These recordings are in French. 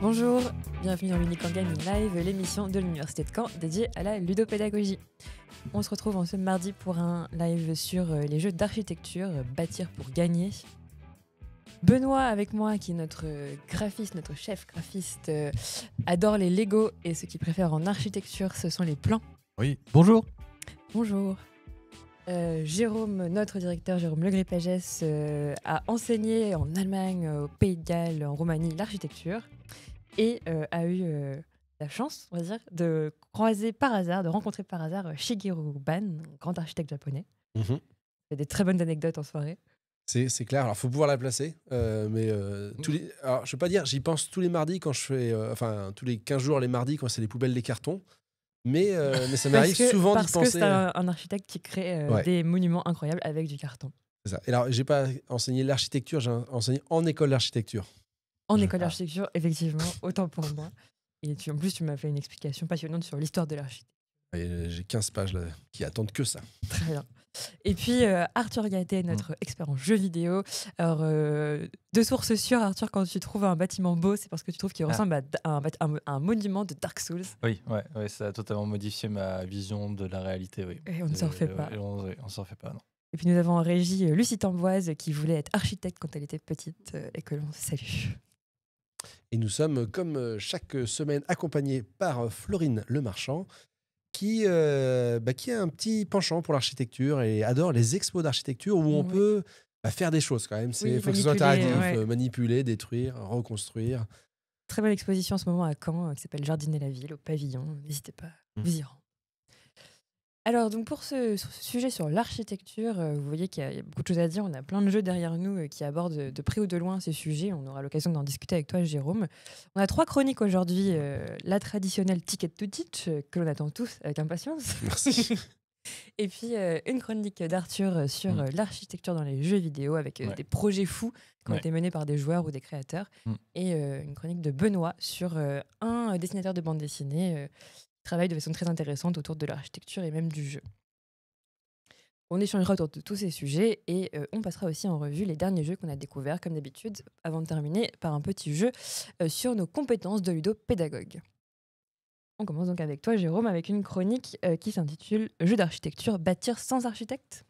Bonjour, bienvenue dans l'Unicorn Gaming Live, l'émission de l'Université de Caen dédiée à la ludopédagogie. On se retrouve en ce mardi pour un live sur les jeux d'architecture, bâtir pour gagner. Benoît avec moi, qui est notre graphiste, notre chef graphiste, adore les Lego et ce qu'il préfère en architecture, ce sont les plans. Oui, bonjour. Bonjour. Jérôme, notre directeur, Jérôme Legris-Pagès, a enseigné en Allemagne, au Pays de Galles, en Roumanie, l'architecture et a eu la chance, on va dire, de rencontrer par hasard Shigeru Ban, grand architecte japonais. Il y a des très bonnes anecdotes en soirée. C'est clair, alors il faut pouvoir la placer, alors je ne veux pas dire, j'y pense tous les mardis quand je fais, tous les 15 jours les mardis quand c'est les poubelles des cartons, mais ça m'arrive souvent d'y penser. Parce que c'est un architecte qui crée des monuments incroyables avec du carton. C'est ça. Et alors, j'ai pas enseigné l'architecture, j'ai enseigné en école d'architecture. En école d'architecture, effectivement, autant pour moi. Et en plus, tu m'as fait une explication passionnante sur l'histoire de l'architecture. J'ai 15 pages là, qui attendent que ça. Très bien. Et puis Arthur Gattet, notre expert en jeux vidéo. Alors, de sources sûres, Arthur, quand tu trouves un bâtiment beau, c'est parce que tu trouves qu'il ressemble à un monument de Dark Souls. Oui, ça a totalement modifié ma vision de la réalité. Oui. Et on ne s'en refait pas. On s'en refait pas, non. Et puis nous avons en régie Lucie Tamboise, qui voulait être architecte quand elle était petite et que l'on salue. Et nous sommes, comme chaque semaine, accompagnés par Florine Lemarchand, qui a un petit penchant pour l'architecture et adore les expos d'architecture où on peut faire des choses quand même. Il faut que ce soit interactif, manipuler, détruire, reconstruire. Très belle exposition en ce moment à Caen qui s'appelle Jardiner la ville, au pavillon. N'hésitez pas, vous y rendre. Alors, donc pour ce sujet sur l'architecture, vous voyez qu'il y a beaucoup de choses à dire. On a plein de jeux derrière nous qui abordent de près ou de loin ces sujets. On aura l'occasion d'en discuter avec toi, Jérôme. On a 3 chroniques aujourd'hui. La traditionnelle Ticket to Teach, que l'on attend tous avec impatience. Merci. Et puis une chronique d'Arthur sur l'architecture dans les jeux vidéo, avec des projets fous qui ont été menés par des joueurs ou des créateurs. Et une chronique de Benoît sur un dessinateur de bande dessinée travaille de façon très intéressante autour de l'architecture et même du jeu. On échangera autour de tous ces sujets et on passera aussi en revue les derniers jeux qu'on a découverts, comme d'habitude, avant de terminer par un petit jeu sur nos compétences de ludopédagogue. On commence donc avec toi, Jérôme, avec une chronique qui s'intitule « Jeu d'architecture, bâtir sans architecte ».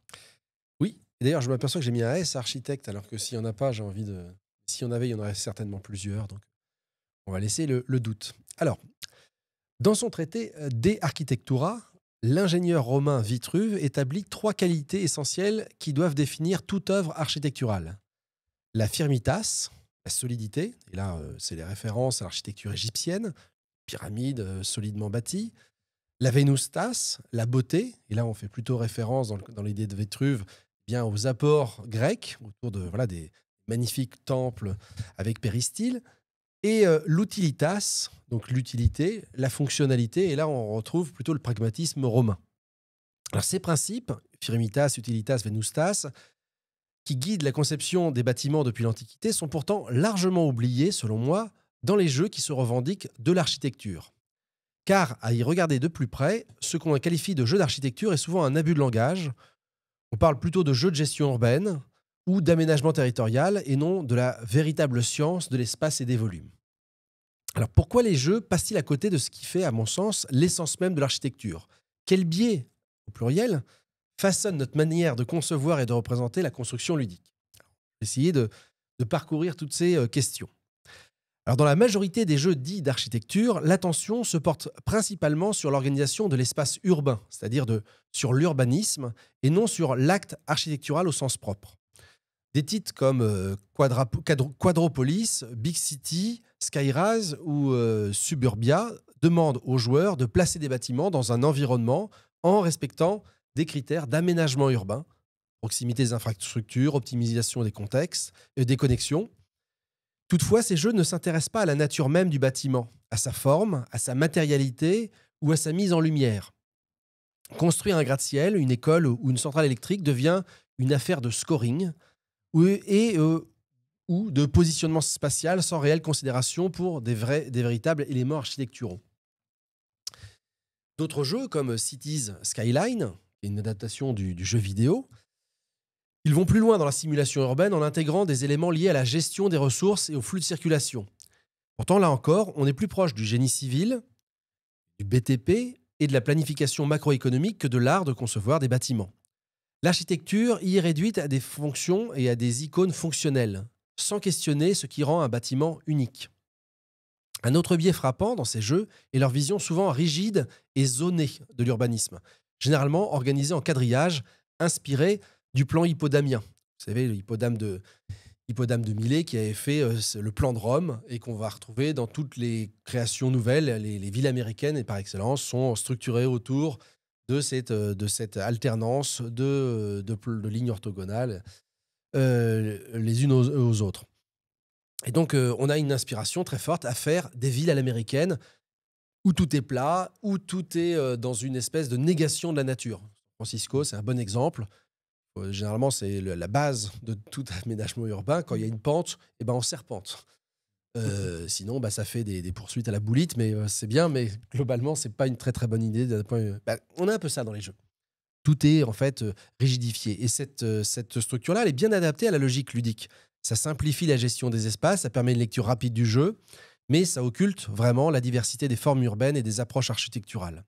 Oui, et d'ailleurs, je m'aperçois que j'ai mis un S architecte, alors que s'il n'y en a pas, j'ai envie de... S'il y en avait, il y en aurait certainement plusieurs, donc on va laisser le doute. Alors, dans son traité De Architectura, l'ingénieur romain Vitruve établit 3 qualités essentielles qui doivent définir toute œuvre architecturale. La firmitas, la solidité, et là c'est les références à l'architecture égyptienne, pyramide solidement bâtie. La venustas, la beauté, et là on fait plutôt référence dans l'idée de Vitruve bien aux apports grecs, autour de des magnifiques temples avec péristyle. Et l'utilitas, donc l'utilité, la fonctionnalité, et là on retrouve plutôt le pragmatisme romain. Alors ces principes, firmitas, utilitas, venustas, qui guident la conception des bâtiments depuis l'Antiquité, sont pourtant largement oubliés, selon moi, dans les jeux qui se revendiquent de l'architecture. Car, à y regarder de plus près, ce qu'on qualifie de jeu d'architecture est souvent un abus de langage. On parle plutôt de jeu de gestion urbaine, ou d'aménagement territorial, et non de la véritable science de l'espace et des volumes. Alors pourquoi les jeux passent-ils à côté de ce qui fait, à mon sens, l'essence même de l'architecture ? Quel biais, au pluriel, façonne notre manière de concevoir et de représenter la construction ludique ? Essayer de parcourir toutes ces questions. Alors dans la majorité des jeux dits d'architecture, l'attention se porte principalement sur l'organisation de l'espace urbain, c'est-à-dire sur l'urbanisme, et non sur l'acte architectural au sens propre. Des titres comme Quadropolis, Big City, Skyrise ou Suburbia demandent aux joueurs de placer des bâtiments dans un environnement en respectant des critères d'aménagement urbain, proximité des infrastructures, optimisation des contextes et des connexions. Toutefois, ces jeux ne s'intéressent pas à la nature même du bâtiment, à sa forme, à sa matérialité ou à sa mise en lumière. Construire un gratte-ciel, une école ou une centrale électrique devient une affaire de scoring ou de positionnement spatial sans réelle considération pour des véritables éléments architecturaux. D'autres jeux comme Cities Skyline, qui est une adaptation du jeu vidéo, ils vont plus loin dans la simulation urbaine en intégrant des éléments liés à la gestion des ressources et au flux de circulation. Pourtant, là encore, on est plus proche du génie civil, du BTP et de la planification macroéconomique que de l'art de concevoir des bâtiments. L'architecture y est réduite à des fonctions et à des icônes fonctionnelles, sans questionner ce qui rend un bâtiment unique. Un autre biais frappant dans ces jeux est leur vision souvent rigide et zonée de l'urbanisme, généralement organisée en quadrillage, inspiré du plan hippodamien. Vous savez, Hippodame de Millet qui avait fait le plan de Rome et qu'on va retrouver dans toutes les créations nouvelles. Les villes américaines, et par excellence, sont structurées autour de cette alternance de lignes orthogonales les unes aux autres. Et donc, on a une inspiration très forte à faire des villes à l'américaine où tout est plat, où tout est dans une espèce de négation de la nature. San Francisco, c'est un bon exemple. Généralement, c'est la base de tout aménagement urbain. Quand il y a une pente, on serpente. Sinon, ça fait des poursuites à la boulite, mais c'est bien, mais globalement, c'est pas une très très bonne idée. On a un peu ça dans les jeux. Tout est en fait rigidifié. Et cette structure-là, elle est bien adaptée à la logique ludique. Ça simplifie la gestion des espaces, ça permet une lecture rapide du jeu, mais ça occulte vraiment la diversité des formes urbaines et des approches architecturales.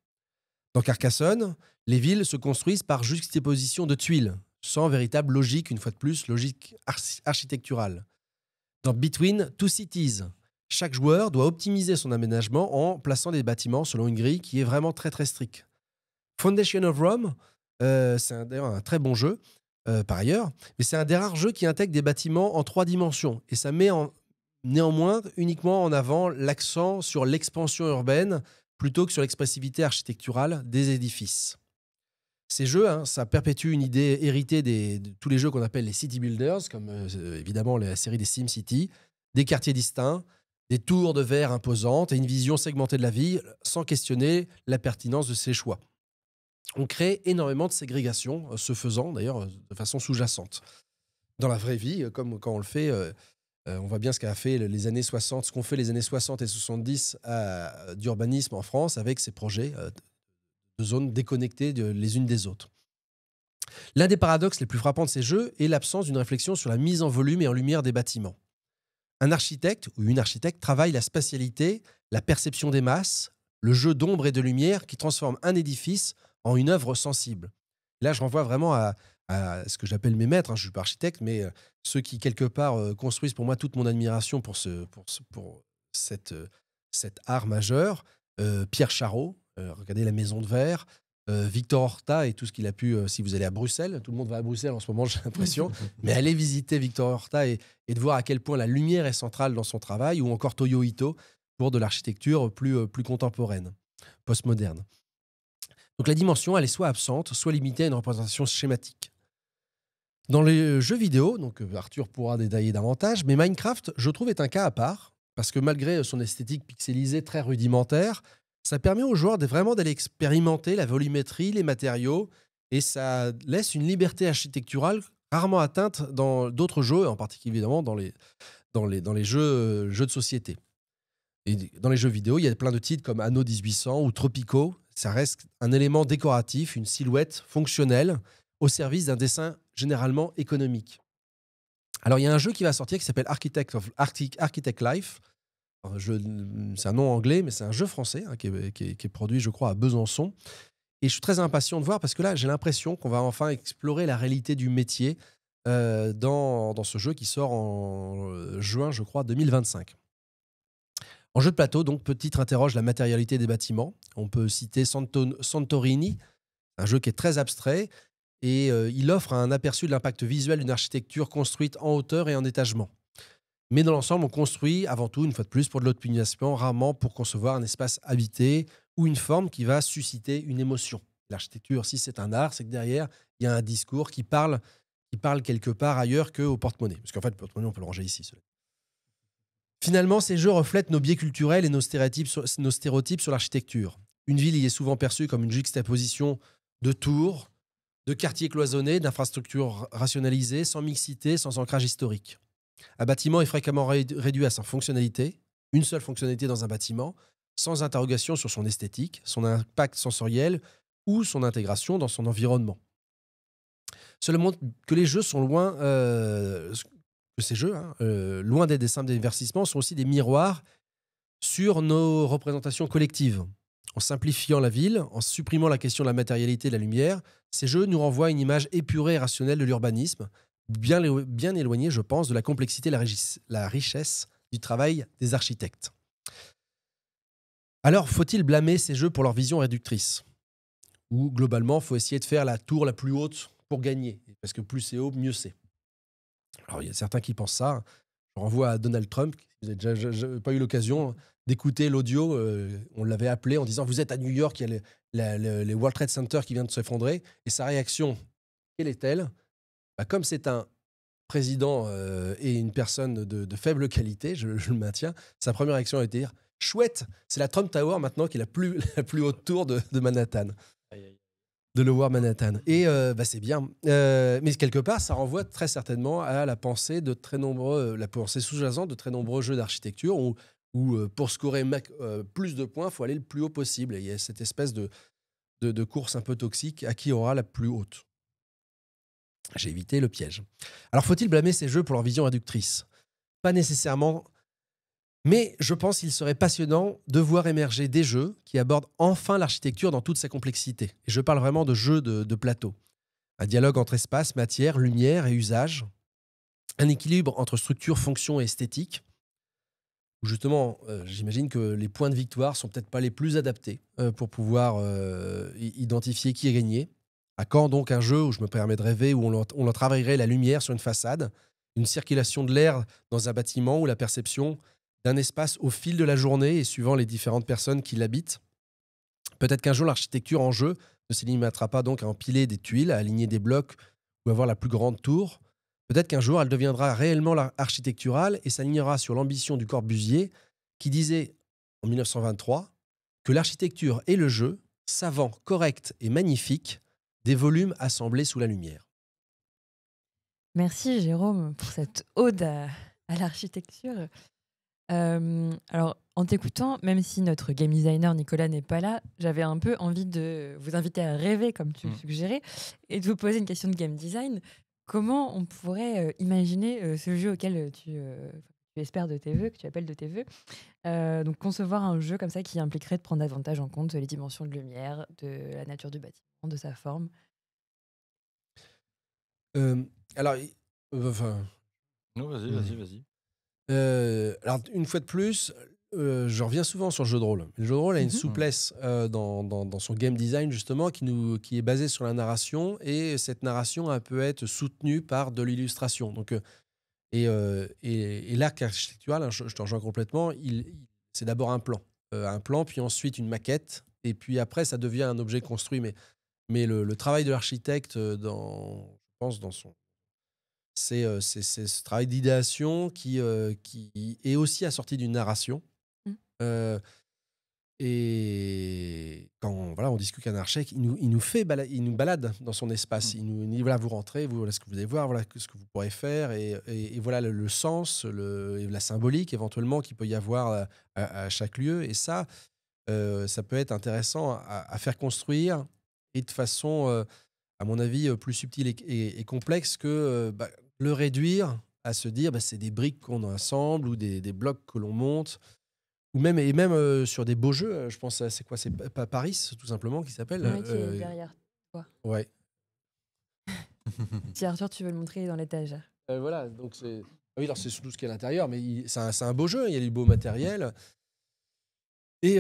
Dans Carcassonne, les villes se construisent par juxtaposition de tuiles, sans véritable logique, une fois de plus, logique architecturale. Dans Between Two Cities, chaque joueur doit optimiser son aménagement en plaçant des bâtiments selon une grille qui est vraiment très très stricte. Foundation of Rome, c'est d'ailleurs un très bon jeu, par ailleurs, mais c'est un des rares jeux qui intègre des bâtiments en 3 dimensions. Et ça met néanmoins uniquement en avant l'accent sur l'expansion urbaine plutôt que sur l'expressivité architecturale des édifices. Ces jeux, ça perpétue une idée héritée de tous les jeux qu'on appelle les city builders, comme évidemment la série des SimCity, des quartiers distincts, des tours de verre imposantes et une vision segmentée de la vie sans questionner la pertinence de ces choix. On crée énormément de ségrégation, ce faisant d'ailleurs de façon sous-jacente. Dans la vraie vie, comme quand on le fait, on voit bien ce qu'a fait les années 60, ce qu'ont fait les années 60 et 70 d'urbanisme en France avec ces projets de zones déconnectées les unes des autres. L'un des paradoxes les plus frappants de ces jeux est l'absence d'une réflexion sur la mise en volume et en lumière des bâtiments. Un architecte ou une architecte travaille la spatialité, la perception des masses, le jeu d'ombre et de lumière qui transforme un édifice en une œuvre sensible. Là, je renvoie vraiment à ce que j'appelle mes maîtres. Je ne suis pas architecte, mais ceux qui, quelque part, construisent pour moi toute mon admiration pour cet art majeur. Pierre Charot, regardez La Maison de Verre, Victor Horta et tout ce qu'il a pu, si vous allez à Bruxelles, tout le monde va à Bruxelles en ce moment, j'ai l'impression, mais allez visiter Victor Horta et de voir à quel point la lumière est centrale dans son travail, ou encore Toyo Ito pour de l'architecture plus contemporaine, postmoderne. Donc la dimension, elle est soit absente, soit limitée à une représentation schématique. Dans les jeux vidéo, donc Arthur pourra détailler davantage, mais Minecraft, je trouve, est un cas à part, parce que malgré son esthétique pixelisée très rudimentaire, ça permet aux joueurs vraiment d'aller expérimenter la volumétrie, les matériaux, et ça laisse une liberté architecturale rarement atteinte dans d'autres jeux, en particulier évidemment dans les jeux de société. Et dans les jeux vidéo, il y a plein de titres comme Anno 1800 ou Tropico. Ça reste un élément décoratif, une silhouette fonctionnelle au service d'un dessin généralement économique. Alors, il y a un jeu qui va sortir qui s'appelle Architect Life. C'est un nom anglais, mais c'est un jeu français qui est produit, je crois, à Besançon. Et je suis très impatient de voir parce que là, j'ai l'impression qu'on va enfin explorer la réalité du métier dans ce jeu qui sort en juin, je crois, 2025. En jeu de plateau, donc, Petit interroge la matérialité des bâtiments. On peut citer Santorini, un jeu qui est très abstrait, et il offre un aperçu de l'impact visuel d'une architecture construite en hauteur et en étagement. Mais dans l'ensemble, on construit avant tout, une fois de plus, pour de l'optimisation, rarement pour concevoir un espace habité ou une forme qui va susciter une émotion. L'architecture, si c'est un art, c'est que derrière, il y a un discours qui parle quelque part ailleurs qu'au porte-monnaie. Parce qu'en fait, le porte-monnaie, on peut le ranger ici. Finalement, ces jeux reflètent nos biais culturels et nos stéréotypes sur l'architecture. Une ville y est souvent perçue comme une juxtaposition de tours, de quartiers cloisonnés, d'infrastructures rationalisées, sans mixité, sans ancrage historique. Un bâtiment est fréquemment réduit à sa fonctionnalité, une seule fonctionnalité dans un bâtiment, sans interrogation sur son esthétique, son impact sensoriel ou son intégration dans son environnement. Cela montre que les jeux sont loin... loin des simples divertissements, sont aussi des miroirs sur nos représentations collectives. En simplifiant la ville, en supprimant la question de la matérialité de la lumière, ces jeux nous renvoient à une image épurée et rationnelle de l'urbanisme, bien éloignée, je pense, de la complexité et la richesse du travail des architectes. Alors, faut-il blâmer ces jeux pour leur vision réductrice? Ou globalement, il faut essayer de faire la tour la plus haute pour gagner? Parce que plus c'est haut, mieux c'est. Alors, il y a certains qui pensent ça. Je renvoie à Donald Trump. Vous n'avez déjà pas eu l'occasion d'écouter l'audio. On l'avait appelé en disant « Vous êtes à New York, il y a les World Trade Center qui vient de s'effondrer. » Et sa réaction, quelle est-elle? Comme c'est un président et une personne de faible qualité, je le maintiens, sa première réaction a été de dire « Chouette, c'est la Trump Tower maintenant qui est la plus haute tour de Manhattan. » De Lower Manhattan. Et c'est bien. Mais quelque part, ça renvoie très certainement à la pensée de très nombreux, la pensée sous-jacente de très nombreux jeux d'architecture où pour scorer plus de points, il faut aller le plus haut possible. Et il y a cette espèce de course un peu toxique à qui aura la plus haute. J'ai évité le piège. Alors, faut-il blâmer ces jeux pour leur vision réductrice? Pas nécessairement. Mais je pense qu'il serait passionnant de voir émerger des jeux qui abordent enfin l'architecture dans toute sa complexité. Et je parle vraiment de jeux de plateau. Un dialogue entre espace, matière, lumière et usage. Un équilibre entre structure, fonction et esthétique. Justement, j'imagine que les points de victoire ne sont peut-être pas les plus adaptés pour pouvoir identifier qui a gagné. À quand donc un jeu où je me permets de rêver, où on travaillerait la lumière sur une façade, une circulation de l'air dans un bâtiment ou la perception d'un espace au fil de la journée et suivant les différentes personnes qui l'habitent. Peut-être qu'un jour, l'architecture en jeu ne se limitera pas donc à empiler des tuiles, à aligner des blocs ou avoir la plus grande tour. Peut-être qu'un jour, elle deviendra réellement architecturale et s'alignera sur l'ambition du Corbusier qui disait en 1923 que l'architecture est le jeu, savant, correct et magnifique, des volumes assemblés sous la lumière. Merci Jérôme pour cette ode à l'architecture. Alors, en t'écoutant, même si notre game designer Nicolas n'est pas là, j'avais un peu envie de vous inviter à rêver, comme tu le suggérais, et de vous poser une question de game design. Comment on pourrait imaginer ce jeu auquel tu espères de tes vœux, que tu appelles de tes vœux, donc concevoir un jeu comme ça qui impliquerait de prendre davantage en compte les dimensions de lumière, de la nature du bâtiment, de sa forme? Alors, Non, vas-y. alors, une fois de plus, je reviens souvent sur le jeu de rôle. Le jeu de rôle a une souplesse dans son game design, justement, qui est basée sur la narration. Et cette narration, elle peut être soutenue par de l'illustration. Donc, et l'arc architectural, je te rejoins complètement, c'est d'abord un plan, puis ensuite une maquette. Et puis après, ça devient un objet construit. Mais le travail de l'architecte, je pense, c'est ce travail d'idéation qui est aussi assorti d'une narration. Euh, et quand on discute avec un architecte, il nous balade dans son espace. Il nous dit voilà, vous rentrez, voilà ce que vous allez voir, voilà ce que vous pourrez faire, et voilà le sens, et la symbolique éventuellement qu'il peut y avoir à chaque lieu. Et ça peut être intéressant à faire construire, et de façon, à mon avis, plus subtile et complexe que le réduire à se dire c'est des briques qu'on assemble ou des blocs que l'on monte. Ou même sur des beaux jeux, je pense, c'est quoi? C'est Paris, tout simplement, qui s'appelle. Ouais, qui est derrière toi. Ouais. Si Arthur, tu veux le montrer dans l'étagère. Voilà, donc c'est. Oui, alors c'est surtout ce qu'il y a à l'intérieur, mais c'est un beau jeu, il y a du beau matériel. Et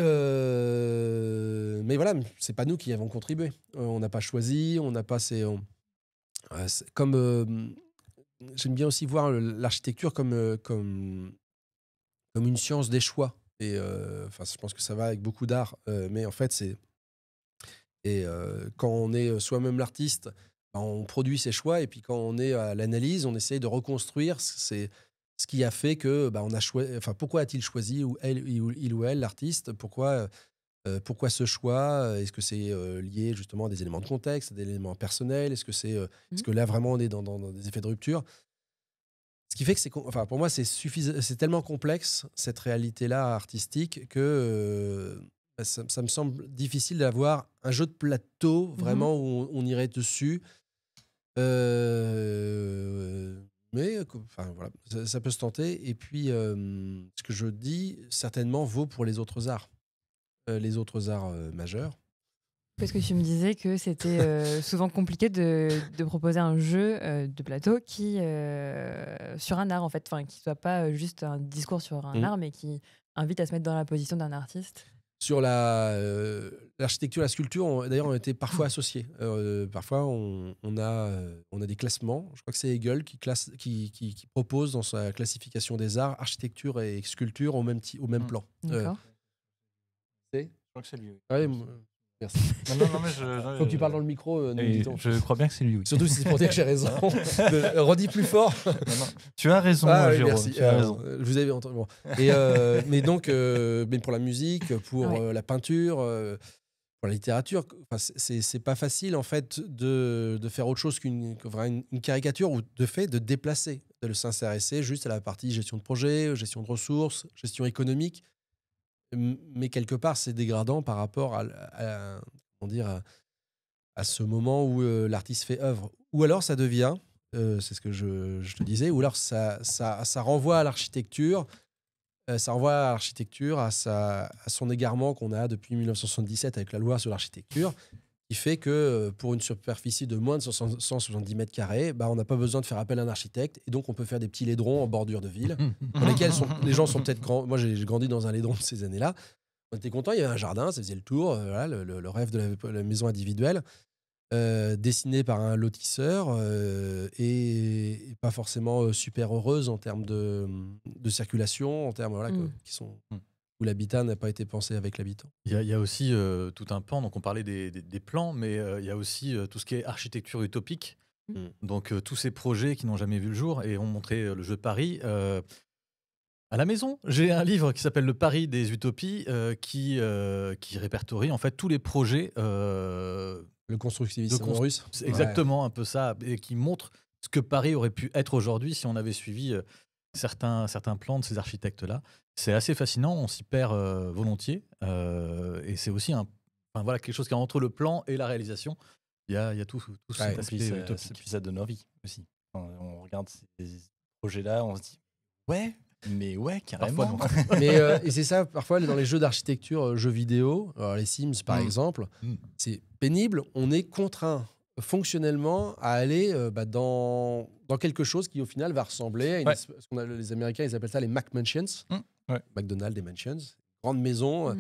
mais voilà, c'est pas nous qui avons contribué. On n'a pas choisi, on n'a pas. Comme j'aime bien aussi voir l'architecture comme une science des choix. Et je pense que ça va avec beaucoup d'art, mais en fait, quand on est soi-même l'artiste, on produit ses choix, et puis quand on est à l'analyse, on essaye de reconstruire ce qui a fait que on a choisi. Enfin, pourquoi a-t-il choisi il ou elle l'artiste? Pourquoi ce choix? Est-ce que c'est lié justement à des éléments de contexte, à des éléments personnels? Est-ce que là vraiment on est dans des effets de rupture? Ce qui fait que pour moi, c'est tellement complexe, cette réalité-là artistique, que ça me semble difficile d'avoir un jeu de plateau vraiment où on irait dessus. Mais voilà, ça peut se tenter. Et puis, ce que je dis, certainement, vaut pour les autres arts majeurs. Parce que tu me disais que c'était souvent compliqué de proposer un jeu de plateau qui sur un art, en fait, qui soit pas juste un discours sur un art, mais qui invite à se mettre dans la position d'un artiste. Sur l'architecture, la sculpture, d'ailleurs, on était parfois associés. Parfois, on a des classements. Je crois que c'est Hegel qui propose dans sa classification des arts architecture et sculpture au même plan. D'accord. Je crois que c'est lui. Ouais, merci. Non, mais Faut que tu parles dans le micro. Je crois bien que c'est lui. Oui. Surtout si c'est pour dire que j'ai raison. Redis plus fort. Non. Tu as raison, oui, Jérôme. merci. Tu as raison. Vous avez entendu. Bon. Mais donc, mais pour la musique, pour la peinture, pour la littérature, c'est pas facile en fait de faire autre chose qu'une caricature, ou de déplacer, de s'intéresser juste à la partie gestion de projet, gestion de ressources, gestion économique. Mais quelque part, c'est dégradant par rapport à ce moment où l'artiste fait œuvre. Ou alors, ça devient, c'est ce que je te disais, ou alors ça renvoie à l'architecture, à son égarement qu'on a depuis 1977 avec la loi sur l'architecture, qui fait que pour une superficie de moins de 170 mètres carrés, on n'a pas besoin de faire appel à un architecte, et donc on peut faire des petits laidrons en bordure de ville, dans lesquels les gens sont peut-être grands. Moi, j'ai grandi dans un laidron de ces années-là. On était content, il y avait un jardin, ça faisait le tour, le rêve de la maison individuelle, dessiné par un lotisseur, et pas forcément super heureuse en termes de circulation, en termes où l'habitat n'a pas été pensé avec l'habitant. Il y a aussi tout un pan, donc on parlait des plans, mais il y a aussi tout ce qui est architecture utopique. Donc tous ces projets qui n'ont jamais vu le jour, et ont montré le jeu de Paris. À la maison, j'ai un livre qui s'appelle Le Paris des Utopies, qui répertorie en fait tous les projets. Le constructivisme russe. C'est exactement un peu ça, et qui montre ce que Paris aurait pu être aujourd'hui si on avait suivi certains plans de ces architectes-là. C'est assez fascinant, on s'y perd volontiers, et c'est aussi quelque chose qui est entre le plan et la réalisation. Il y a tout cet aspect utopique. Puis ça donne envie aussi. Quand on regarde ces projets-là, on se dit carrément. Et c'est ça, parfois, dans les jeux d'architecture, jeux vidéo, alors les Sims par exemple, c'est pénible. On est contraint fonctionnellement à aller dans quelque chose qui, au final, va ressembler à les Américains, ils appellent ça les McMansions. McDonald's des mansions. Grande maison,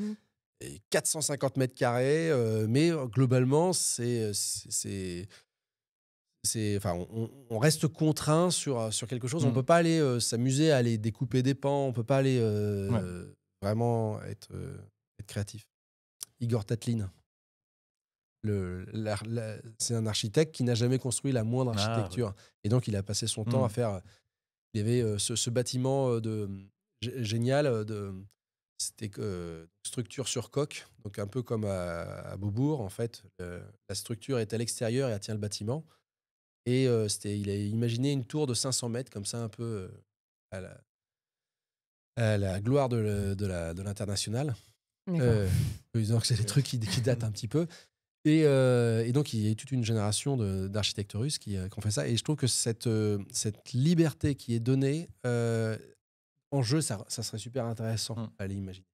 et 450 mètres carrés, mais globalement, on reste contraint sur quelque chose. On ne peut pas aller s'amuser à aller découper des pans. On ne peut pas aller vraiment être créatif. Igor Tatlin, c'est un architecte qui n'a jamais construit la moindre architecture. Et donc, il a passé son temps à faire... Il y avait ce bâtiment génial, c'était structure sur coque, donc un peu comme à Beaubourg, en fait. La structure est à l'extérieur et elle tient le bâtiment. Et il a imaginé une tour de 500 mètres, comme ça, un peu à la gloire de l'international. Donc, c'est des trucs qui datent un petit peu. Et donc, il y a toute une génération d'architectes russes qui ont fait ça. Et je trouve que cette liberté qui est donnée en jeu, ça serait super intéressant à l'imaginer.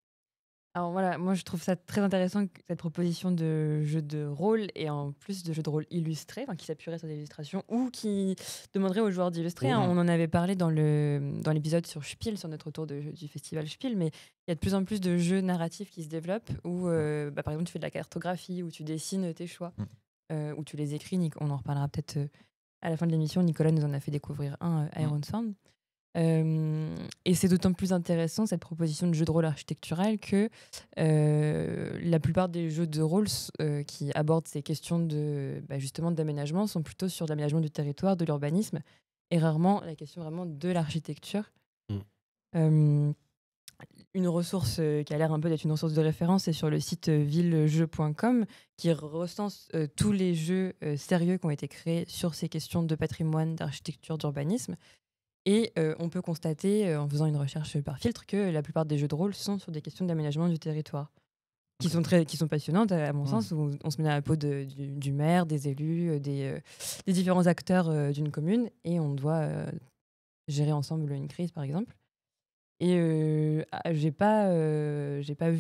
Alors voilà, moi je trouve ça très intéressant, cette proposition de jeu de rôle, et en plus de jeu de rôle illustré, qui s'appuierait sur des illustrations ou qui demanderait aux joueurs d'illustrer. On en avait parlé dans l'épisode sur Spiel, sur notre tour du festival Spiel, mais il y a de plus en plus de jeux narratifs qui se développent où, par exemple, tu fais de la cartographie, où tu dessines tes choix, où tu les écris. On en reparlera peut-être à la fin de l'émission. Nicolas nous en a fait découvrir un, Iron Sound. Et c'est d'autant plus intéressant, cette proposition de jeu de rôle architectural, que la plupart des jeux de rôle qui abordent ces questions justement d'aménagement sont plutôt sur l'aménagement du territoire, de l'urbanisme, et rarement la question vraiment de l'architecture. Une ressource qui a l'air un peu d'être une ressource de référence, c'est sur le site villjeux.com, qui recense tous les jeux sérieux qui ont été créés sur ces questions de patrimoine, d'architecture, d'urbanisme. Et on peut constater, en faisant une recherche par filtre, que la plupart des jeux de rôle sont sur des questions d'aménagement du territoire, qui sont passionnantes, à mon sens, où on se met dans la peau du maire, des élus, des différents acteurs d'une commune, et on doit gérer ensemble une crise, par exemple. Et j'ai peu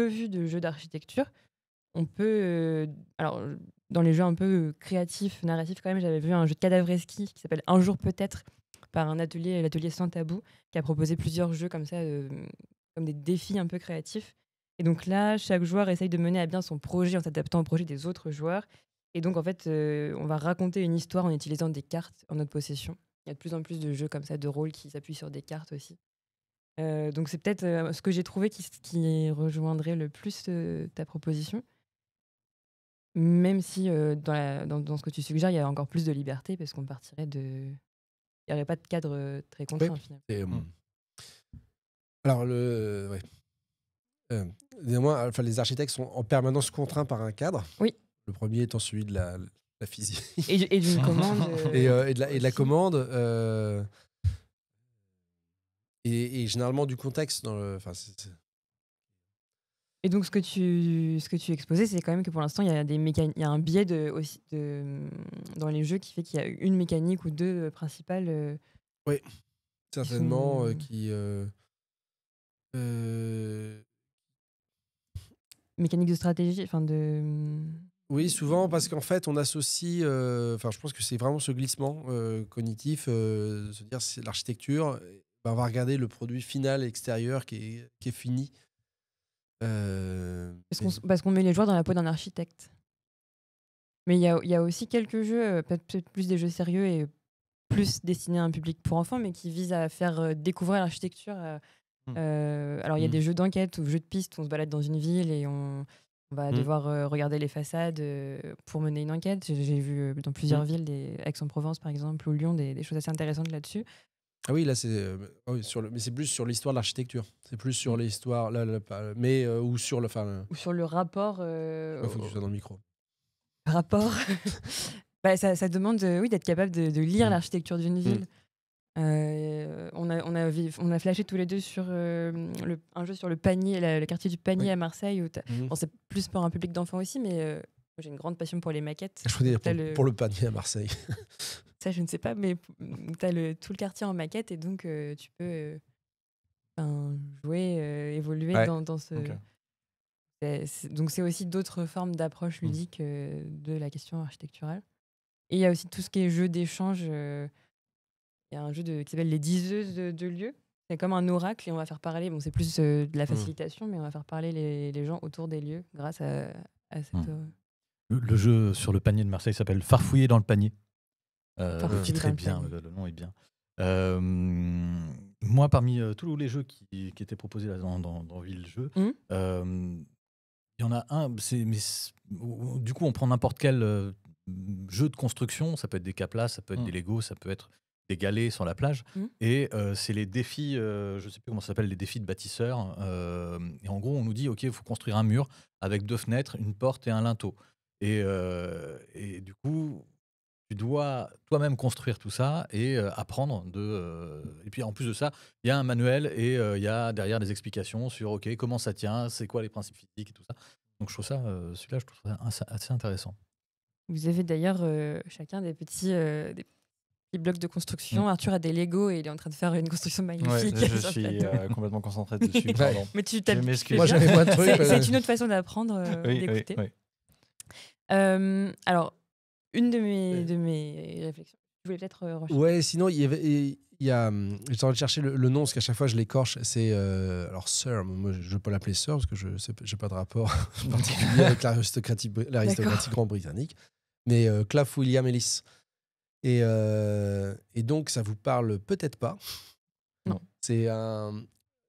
vu de jeux d'architecture. On peut, alors, dans les jeux un peu créatifs, narratifs quand même, j'avais vu un jeu de cadavreski qui s'appelle Un jour peut-être, par l'atelier Sans Tabou, qui a proposé plusieurs jeux comme ça, comme des défis un peu créatifs. Et donc là, chaque joueur essaye de mener à bien son projet en s'adaptant au projet des autres joueurs. Et donc, en fait, on va raconter une histoire en utilisant des cartes en notre possession. Il y a de plus en plus de jeux comme ça, de rôle, qui s'appuient sur des cartes aussi. Donc c'est peut-être ce que j'ai trouvé qui rejoindrait le plus ta proposition. Même si dans ce que tu suggères, il y a encore plus de liberté parce qu'on partirait de. Il n'y aurait pas de cadre très contraint finalement. Et, alors, ouais. Néanmoins, les architectes sont en permanence contraints par un cadre. Oui. Le premier étant celui de la physique. Et d'une commande. Et de la commande. Et généralement du contexte. Et donc, ce que tu exposais, c'est quand même que pour l'instant, il y a un biais dans les jeux qui fait qu'il y a une mécanique ou deux principales. Oui, certainement. Qui mécanique de stratégie, enfin de. Oui, souvent parce qu'en fait, on associe. Je pense que c'est vraiment ce glissement cognitif, se dire c'est l'architecture. On va regarder le produit final extérieur qui est fini. Parce qu'on met les joueurs dans la peau d'un architecte. Mais il y a aussi quelques jeux, peut-être plus des jeux sérieux et plus destinés à un public pour enfants, mais qui visent à faire découvrir l'architecture. Alors, il y a des jeux d'enquête ou jeux de piste où on se balade dans une ville et on va devoir regarder les façades pour mener une enquête. J'ai vu dans plusieurs villes, Aix-en-Provence par exemple, ou Lyon, des choses assez intéressantes là-dessus. Ah oui, là, mais c'est plus sur l'histoire de l'architecture. C'est plus sur l'histoire, mais ou sur le. Ou sur le rapport. Il faut que tu sois dans le micro. Rapport. Ça demande d'être capable de lire l'architecture d'une ville. On a flashé tous les deux sur un jeu sur le Panier, le quartier du Panier à Marseille. Bon, c'est plus pour un public d'enfants aussi, mais j'ai une grande passion pour les maquettes. Je voulais dire pour le Panier à Marseille. Ça, je ne sais pas, mais tu as tout le quartier en maquette et donc tu peux jouer, évoluer dans ce. Okay. Donc, c'est aussi d'autres formes d'approche ludique de la question architecturale. Et il y a aussi tout ce qui est jeu d'échange. Il y a un jeu qui s'appelle Les Diseuses de lieux. C'est comme un oracle et on va faire parler. Bon, c'est plus de la facilitation, mais on va faire parler les gens autour des lieux grâce à cette. Le jeu sur le panier de Marseille s'appelle Farfouiller dans le panier. C'est très bien, le nom est bien. Moi, parmi tous les jeux qui étaient proposés là, dans Ville Jeu, il y en a un, du coup, on prend n'importe quel jeu de construction, ça peut être des caplas, ça peut être des Lego, ça peut être des galets sur la plage, et c'est les défis, je ne sais plus comment ça s'appelle, les défis de bâtisseurs, et en gros, on nous dit, ok, il faut construire un mur avec 2 fenêtres, une porte et un linteau. Et du coup, tu dois toi-même construire tout ça et apprendre et puis en plus de ça, il y a un manuel et il y a derrière des explications sur ok, comment ça tient, c'est quoi les principes physiques et tout ça. Donc je trouve ça, celui-là, je trouve ça assez intéressant. Vous avez d'ailleurs chacun des petits blocs de construction. Arthur a des Lego et il est en train de faire une construction magnifique. Ouais, je suis complètement concentré dessus. Pardon. Mais moi, j'avais moins de trucs. C'est une autre façon d'apprendre, d'écouter. Oui. Alors, une de mes réflexions. Je voulais peut-être rechercher. Ouais, sinon, il y a j'étais en train de chercher le nom, parce qu'à chaque fois, je l'écorche. C'est alors Sir, moi, je ne veux pas l'appeler Sir, parce que je n'ai pas de rapport particulier avec l'aristocratie grande britannique. Mais Claff William Ellis. Et donc, ça vous parle peut-être pas. Non. C'est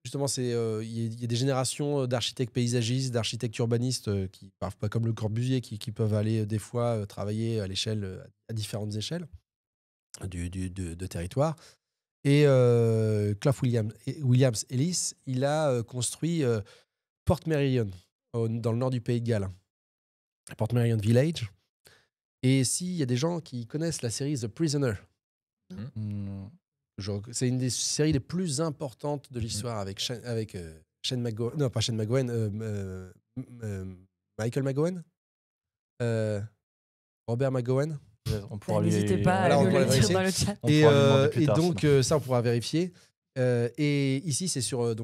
justement, il y a des générations d'architectes paysagistes, d'architectes urbanistes qui parlent pas comme Le Corbusier, qui peuvent aller des fois travailler à différentes échelles de territoire. Et Claff Williams Ellis, il a construit Portmeirion dans le nord du Pays de Galles, Portmeirion Village. Et s'il y a des gens qui connaissent la série The Prisoner, c'est une des séries les plus importantes de l'histoire avec Shane McGowan. Non, pas Shane McGowan. Michael McGowan. Robert McGowan. On pourra lui... N'hésitez pas Voilà, à on nous pourra le dire vérifier. dans le chat. On pourra lui demander plus Et tard, donc, sinon. ça, on pourra vérifier. Et ici, c'est sur.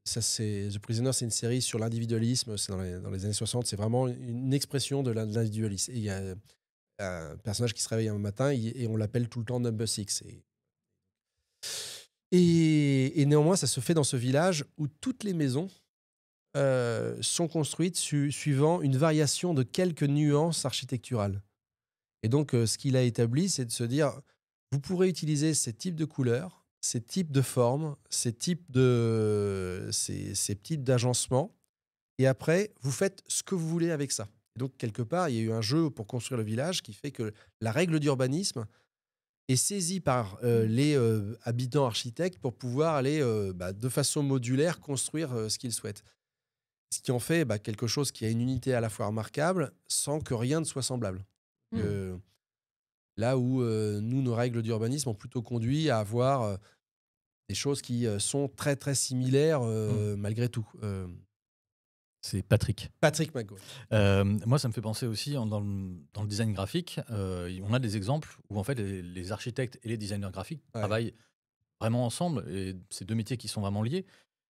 Ça, c'est The Prisoner, c'est une série sur l'individualisme. C'est dans les années 60. C'est vraiment une expression de l'individualisme. Et il y a un personnage qui se réveille un matin et on l'appelle tout le temps Number Six. Et néanmoins, ça se fait dans ce village où toutes les maisons sont construites suivant une variation de quelques nuances architecturales. Et donc, ce qu'il a établi, c'est de se dire, vous pourrez utiliser ces types de couleurs, ces types de formes, ces types d'agencements, et après, vous faites ce que vous voulez avec ça. Et donc, quelque part, il y a eu un jeu pour construire le village qui fait que la règle d'urbanisme est saisie par les habitants architectes pour pouvoir aller, de façon modulaire, construire ce qu'ils souhaitent. Ce qui en fait quelque chose qui a une unité à la fois remarquable, sans que rien ne soit semblable. Là où nous, nos règles d'urbanisme ont plutôt conduit à avoir des choses qui sont très très similaires malgré tout. C'est Patrick. Patrick McGowan. Moi, ça me fait penser aussi dans le design graphique. On a des exemples où en fait les architectes et les designers graphiques travaillent vraiment ensemble. Et c'est deux métiers qui sont vraiment liés.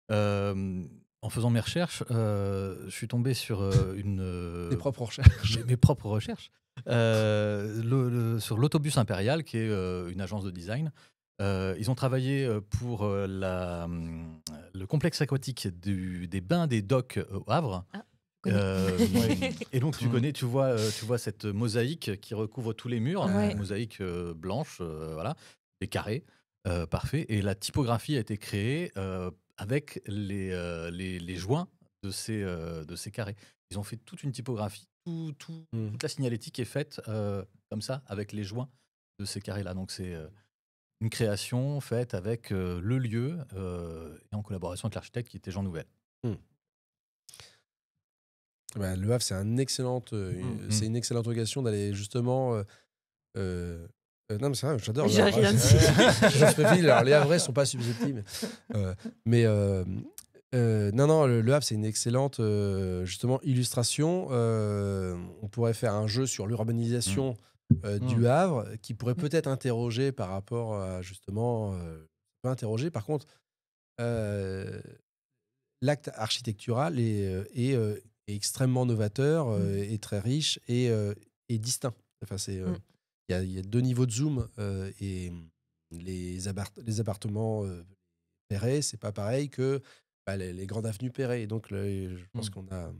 En faisant mes recherches, je suis tombé sur Mes propres recherches. mes propres recherches. Sur l'Autobus Impérial, qui est une agence de design. Ils ont travaillé pour le complexe aquatique des bains des docks au Havre. Et donc tu vois cette mosaïque qui recouvre tous les murs, une mosaïque blanche, voilà, des carrés, parfait. Et la typographie a été créée avec les joints de ces carrés. Ils ont fait toute une typographie, toute la signalétique est faite comme ça, avec les joints de ces carrés-là. Donc c'est une création faite avec le lieu et en collaboration avec l'architecte qui était Jean Nouvel. Le Havre, c'est une excellente occasion d'aller justement. Non, mais c'est vrai, j'adore. J'ai rien dit. Les Havrais ne sont pas susceptibles. Non, le Havre, c'est une excellente justement illustration. On pourrait faire un jeu sur l'urbanisation du Havre qui pourrait peut-être interroger par rapport à justement. Peut interroger. Par contre, l'acte architectural est extrêmement novateur, est très riche et distinct. Enfin, il y a deux niveaux de zoom et les appartements Perret, c'est pas pareil que les grandes avenues Perret. Et donc, je pense qu'on a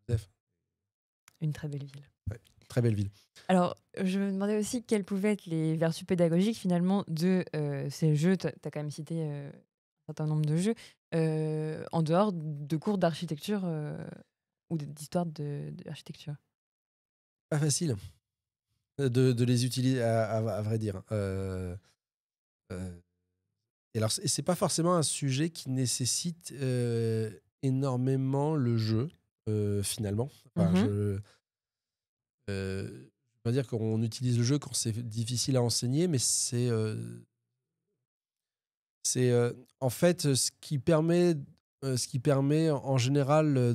Joseph. Une très belle ville. Ouais, très belle ville. Alors, je me demandais aussi quelles pouvaient être les vertus pédagogiques finalement de ces jeux. Tu as quand même cité un certain nombre de jeux en dehors de cours d'architecture ou d'histoire d'architecture. Pas facile de les utiliser, à vrai dire. Et alors, c'est pas forcément un sujet qui nécessite énormément le jeu, finalement. Enfin, je vais pas dire qu'on utilise le jeu quand c'est difficile à enseigner, mais c'est en fait ce qui permet en général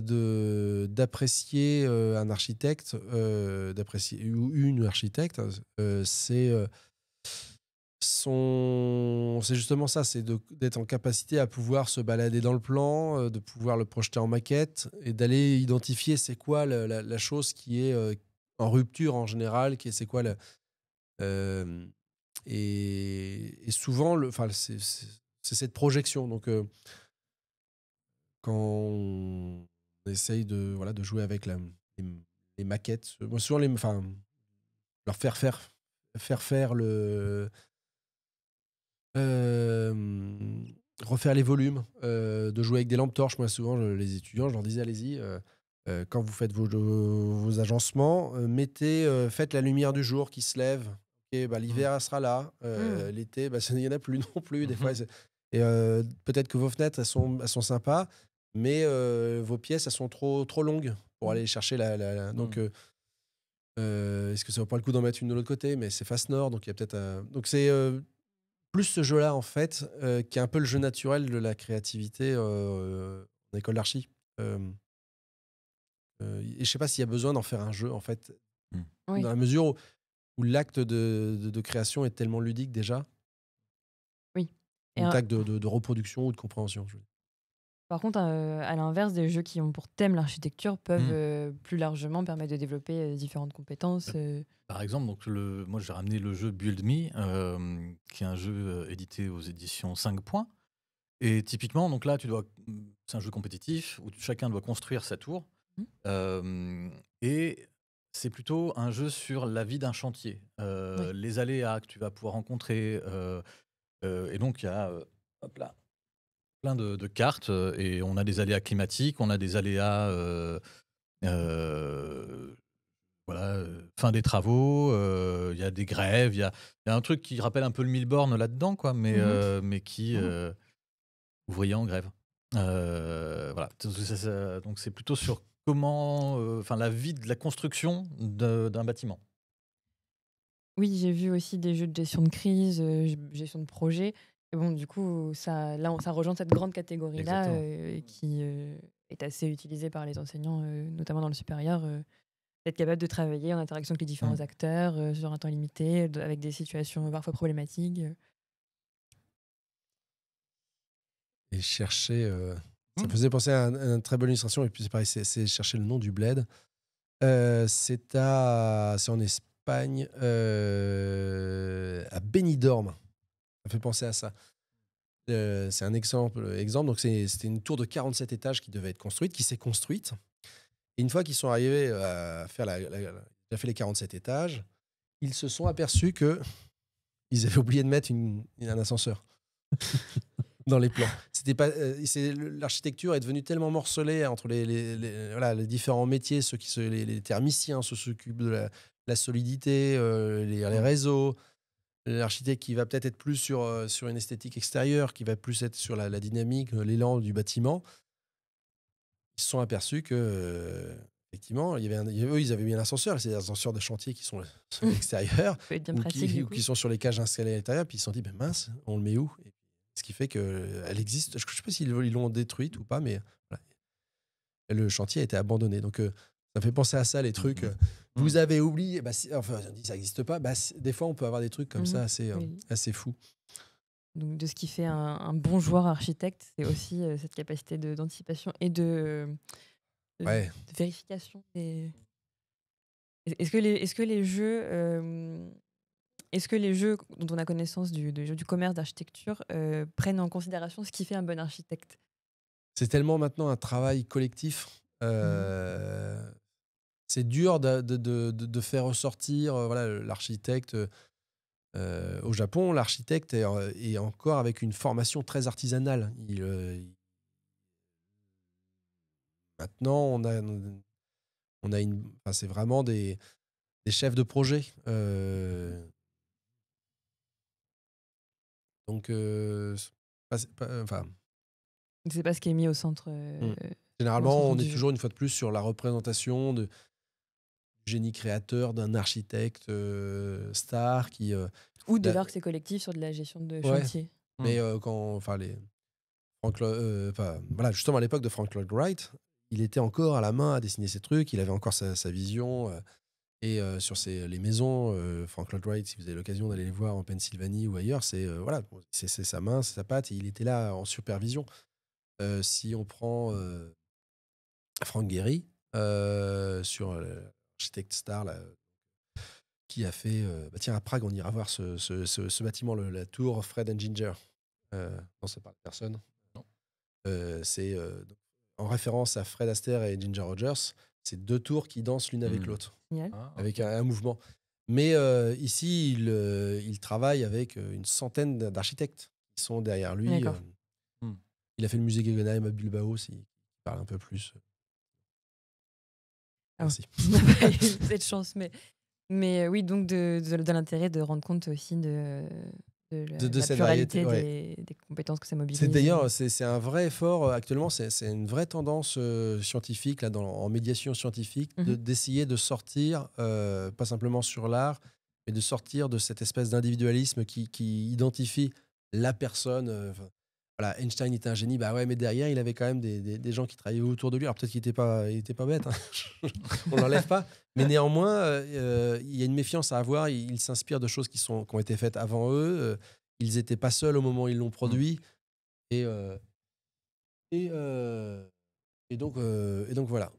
d'apprécier un architecte, d'apprécier ou une architecte, c'est justement ça, c'est d'être en capacité à pouvoir se balader dans le plan, de pouvoir le projeter en maquette et d'aller identifier c'est quoi la chose qui est en rupture en général, c'est quoi et souvent c'est cette projection. Donc quand on essaye de jouer avec les maquettes, moi souvent leur faire faire refaire les volumes, de jouer avec des lampes torches. Moi, souvent, les étudiants, je leur disais, allez-y, quand vous faites vos agencements, faites la lumière du jour qui se lève. Okay, l'hiver, elle sera là. L'été, il n'y en a plus non plus. Des fois, et peut-être que vos fenêtres, elles sont sympas, mais vos pièces, elles sont trop longues pour aller chercher donc, est-ce que ça vaut pas le coup d'en mettre une de l'autre côté? Mais c'est face nord, donc il y a peut-être... donc c'est... plus ce jeu-là, en fait, qui est un peu le jeu naturel de la créativité en école d'archi. Et je sais pas s'il y a besoin d'en faire un jeu, en fait, Oui. dans la mesure où l'acte de création est tellement ludique déjà. Oui. Et Donc, l'acte de reproduction ou de compréhension. par contre, à l'inverse, des jeux qui ont pour thème l'architecture peuvent plus largement permettre de développer différentes compétences. Par exemple, donc moi j'ai ramené le jeu Build Me, qui est un jeu édité aux éditions 5 points. Et typiquement, donc là, c'est un jeu compétitif où chacun doit construire sa tour. Et c'est plutôt un jeu sur la vie d'un chantier, Oui. les aléas que tu vas pouvoir rencontrer. Et donc, il y a hop là, plein de cartes et on a des aléas climatiques, on a des aléas voilà, fin des travaux, il y a des grèves, il y a un truc qui rappelle un peu le Milborn là-dedans, quoi, mais qui ouvrier en grève. Voilà, donc c'est plutôt sur comment, enfin la vie de la construction d'un bâtiment. Oui, j'ai vu aussi des jeux de gestion de crise, gestion de projet. Et bon, du coup, ça rejoint cette grande catégorie-là qui est assez utilisée par les enseignants, notamment dans le supérieur. D'être capable de travailler en interaction avec les différents acteurs sur un temps limité, avec des situations parfois problématiques. Et chercher. Ça me faisait penser à une très bonne illustration, et puis c'est pareil, c'est chercher le nom du bled. C'est en Espagne, à Benidorm. Ça fait penser à ça. C'est un exemple. Donc c'était une tour de 47 étages qui devait être construite, qui s'est construite. Et une fois qu'ils sont arrivés à faire ils ont fait les 47 étages, ils se sont aperçus que ils avaient oublié de mettre un ascenseur dans les plans. L'architecture est devenue tellement morcelée entre les différents métiers, les thermiciens, ceux qui s'occupent de la solidité, les réseaux, l'architecte qui va peut-être être plus sur une esthétique extérieure, qui va plus être sur la dynamique, l'élan du bâtiment. Ils se sont aperçus que effectivement, eux, ils avaient mis un ascenseur, c'est des ascenseurs de chantier qui sont sur l'extérieur, Ça peut être bien pratique, ou qui sont sur les cages installées à l'intérieur, puis ils se sont dit, ben mince, on le met où? Et ce qui fait qu'elle existe. Je ne sais pas s'ils l'ont détruite ou pas, mais voilà. Le chantier a été abandonné. Donc, ça fait penser à ça, les trucs. Vous avez oublié, enfin, on dit ça n'existe pas. Des fois, on peut avoir des trucs comme ça assez fous. Donc, de ce qui fait un bon joueur architecte, c'est aussi cette capacité d'anticipation et de vérification. Est-ce que les jeux dont on a connaissance du commerce d'architecture prennent en considération ce qui fait un bon architecte? C'est tellement maintenant un travail collectif. C'est dur de faire ressortir l'architecte. Au Japon, l'architecte est encore avec une formation très artisanale. Maintenant, c'est vraiment des chefs de projet. Donc, C'est pas ce qui est mis au centre. Généralement, on est toujours une fois de plus sur la représentation du génie créateur d'un architecte star qui. Ou de l'art que c'est collectif sur de la gestion de chantier. Mais justement à l'époque de Frank Lloyd Wright, il était encore à la main à dessiner ses trucs, il avait encore sa vision. Et sur les maisons, Frank Lloyd Wright, si vous avez l'occasion d'aller les voir en Pennsylvanie ou ailleurs, c'est sa main, c'est sa patte, et il était là en supervision. Si on prend Frank Gehry, sur l'architecte star là, qui a fait... tiens, à Prague, on ira voir ce bâtiment, la tour Fred and Ginger. Non, ça parle de personne. Non. C'est en référence à Fred Astaire et Ginger Rogers. C'est deux tours qui dansent l'une avec l'autre, avec un mouvement. Mais ici, il travaille avec une centaine d'architectes qui sont derrière lui. Il a fait le musée Guggenheim à Bilbao, s'il parle un peu plus. Merci. On n'a pas eu cette chance, mais oui, donc de l'intérêt de rendre compte aussi de la cette pluralité variété, des compétences que ça mobilise. D'ailleurs, c'est un vrai effort actuellement, c'est une vraie tendance scientifique là, en médiation scientifique, d'essayer de sortir, pas simplement sur l'art, mais de sortir de cette espèce d'individualisme qui identifie la personne. voilà, Einstein était un génie, bah ouais, mais derrière, il avait quand même des gens qui travaillaient autour de lui. Alors peut-être qu'il était pas bête, hein. On l'enlève pas. Mais néanmoins, il y a une méfiance à avoir. Ils s'inspirent de choses qui ont été faites avant eux. Ils n'étaient pas seuls au moment où ils l'ont produit. Et, et, et donc voilà.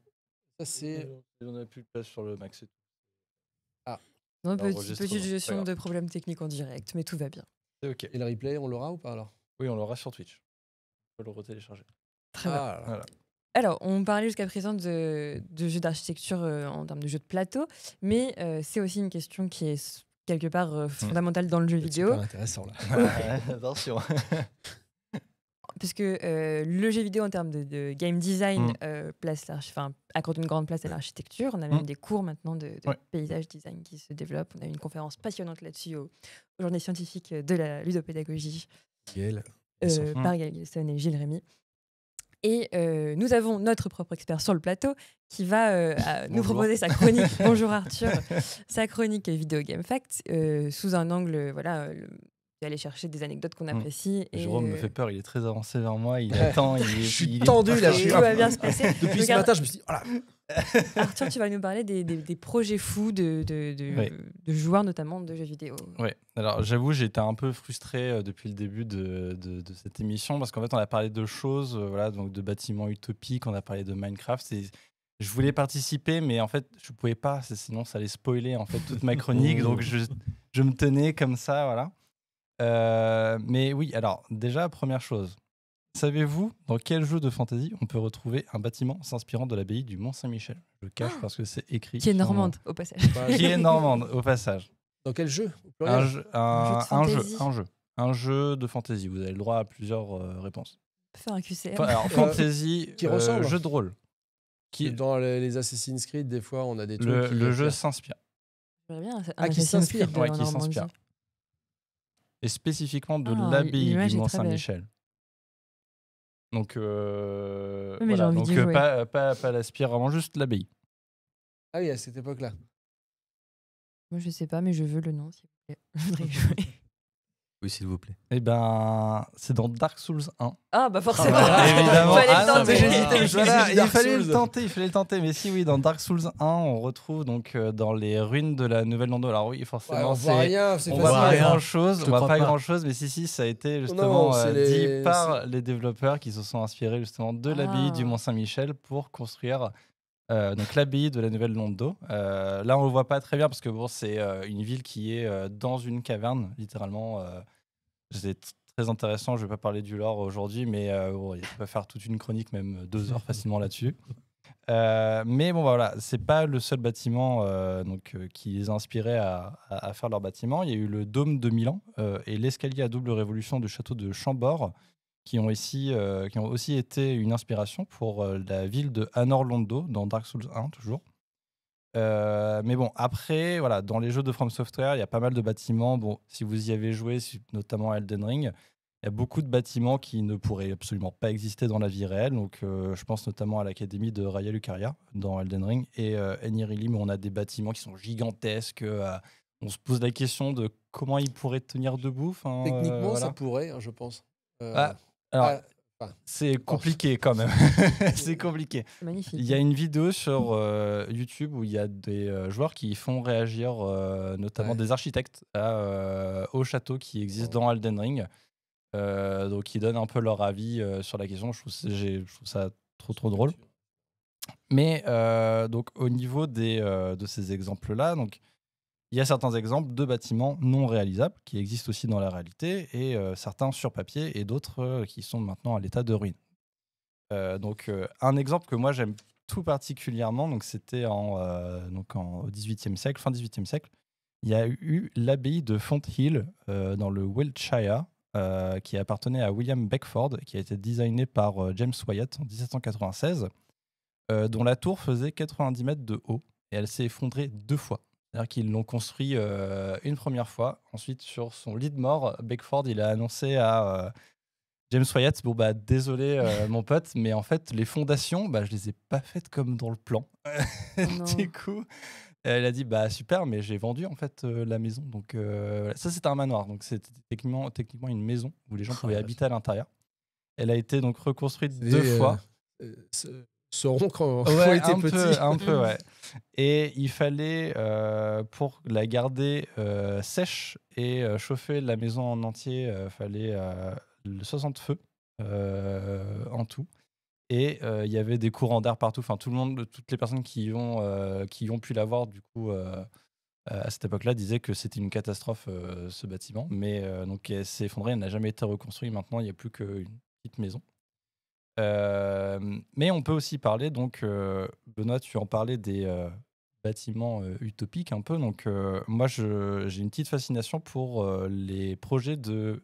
Ça, c'est. On n'a plus de place sur le Mac. Non, petite gestion de problèmes techniques en direct, mais tout va bien. C'est OK. Et le replay, on l'aura ou pas alors? Oui, on l'aura sur Twitch. On peut le retélécharger. Très bien. Voilà. Alors, on parlait jusqu'à présent de jeux d'architecture en termes de jeux de plateau, mais c'est aussi une question qui est quelque part fondamentale dans le jeu vidéo. C'est intéressant là. Attention. Parce que le jeu vidéo en termes de game design accorde une grande place à l'architecture. On a même des cours maintenant de paysage design qui se développent. On a eu une conférence passionnante là-dessus aux journées scientifiques de la ludopédagogie par Gaël Gilson et Gilles Rémy. Et nous avons notre propre expert sur le plateau qui va nous proposer sa chronique. Bonjour Arthur. Sa chronique Video Game Facts sous un angle aller chercher des anecdotes qu'on apprécie. Et Jérôme me fait peur, il est très avancé vers moi, il attend. Je suis tendu là. Tout va bien se passer. Depuis ce matin, je me suis dit, oh là. Arthur, tu vas nous parler des projets fous de joueurs, notamment de jeux vidéo. Oui, alors j'avoue, j'ai été un peu frustré depuis le début de cette émission parce qu'en fait, on a parlé de choses, donc de bâtiments utopiques, on a parlé de Minecraft. Je voulais participer, mais en fait, je ne pouvais pas, sinon ça allait spoiler en fait toute ma chronique, donc je me tenais comme ça, voilà. Mais oui, alors déjà, première chose. Savez-vous dans quel jeu de fantasy on peut retrouver un bâtiment s'inspirant de l'abbaye du Mont-Saint-Michel? Je le cache parce que c'est écrit. Qui est normande, au passage. Qui est normande, au passage. Dans quel jeu? Un jeu de fantasy. Vous avez le droit à plusieurs réponses. On peut faire un QCM. Alors, fantasy, qui ressemble. Jeu de rôle. Dans les Assassin's Creed, des fois, on a des trucs. Le jeu s'inspire. Qui s'inspire. Ouais, qui s'inspire. Et spécifiquement de l'abbaye du Mont-Saint-Michel. Donc, voilà. Donc pas l'Aspire, vraiment juste l'abbaye. Ah oui, à cette époque-là. Moi, je sais pas, mais je veux le nom, s'il vous plaît. Je voudrais jouer. Oui, s'il vous plaît. Eh ben, c'est dans Dark Souls 1. Ah, bah forcément. Évidemment. Il fallait le tenter. Mais si, oui, dans Dark Souls 1, on retrouve donc dans les ruines de la Nouvelle Londo. Alors oui, forcément, on voit rien, on voit pas grand-chose. On voit pas grand-chose, mais si, ça a été justement dit par les développeurs qui se sont inspirés justement de l'abbaye du Mont-Saint-Michel pour construire donc l'abbaye de la Nouvelle Londo. Là, on le voit pas très bien parce que bon, c'est une ville qui est dans une caverne, littéralement. C'est très intéressant. Je vais pas parler du lore aujourd'hui, mais on va faire toute une chronique, même 2 heures facilement là-dessus. Mais bon, voilà, c'est pas le seul bâtiment qui les a inspirés à faire leur bâtiment. Il y a eu le dôme de Milan et l'escalier à double révolution du château de Chambord, qui ont aussi été une inspiration pour la ville de Anor Londo dans Dark Souls 1 toujours. Mais bon, après, voilà, dans les jeux de From Software, il y a pas mal de bâtiments. Bon, si vous y avez joué, notamment à Elden Ring, il y a beaucoup de bâtiments qui ne pourraient absolument pas exister dans la vie réelle. Donc, je pense notamment à l'académie de Raya Lucaria dans Elden Ring et Enirim, où on a des bâtiments qui sont gigantesques. On se pose la question de comment ils pourraient tenir debout. Techniquement, ça pourrait, je pense. C'est compliqué quand même. C'est compliqué. Magnifique. Il y a une vidéo sur YouTube où il y a des joueurs qui font réagir notamment des architectes au château qui existe dans Elden Ring. Donc ils donnent un peu leur avis sur la question. Je trouve ça trop drôle. Mais donc au niveau de ces exemples-là, donc il y a certains exemples de bâtiments non réalisables qui existent aussi dans la réalité et certains sur papier et d'autres qui sont maintenant à l'état de ruine. Donc un exemple que moi j'aime tout particulièrement, donc c'était au XVIIIe siècle, fin XVIIIe siècle, il y a eu l'abbaye de Fonthill dans le Wiltshire qui appartenait à William Beckford, qui a été designé par James Wyatt en 1796, dont la tour faisait 90 mètres de haut et elle s'est effondrée 2 fois. C'est-à-dire qu'ils l'ont construit une première fois. Ensuite, sur son lit de mort, Beckford, il a annoncé à James Wyatt, bon bah désolé mon pote, mais en fait les fondations, je les ai pas faites comme dans le plan. Du coup, il a dit bah super, mais j'ai vendu en fait la maison. Donc ça c'était un manoir, donc c'était techniquement une maison où les gens pouvaient habiter à l'intérieur. Elle a été donc reconstruite 2 fois. Sauron quand Ouais, on était petit. un peu, ouais. Et il fallait, pour la garder sèche et chauffer la maison en entier, fallait 60 feux en tout. Et il y avait des courants d'air partout. Enfin, tout le monde, toutes les personnes qui ont pu la voir, du coup, à cette époque-là, disaient que c'était une catastrophe, ce bâtiment. Mais donc, elle s'est effondrée, elle n'a jamais été reconstruite. Maintenant, il n'y a plus qu'une petite maison. Mais on peut aussi parler, donc, Benoît, tu en parlais des bâtiments utopiques un peu. Donc, moi, j'ai une petite fascination pour les projets de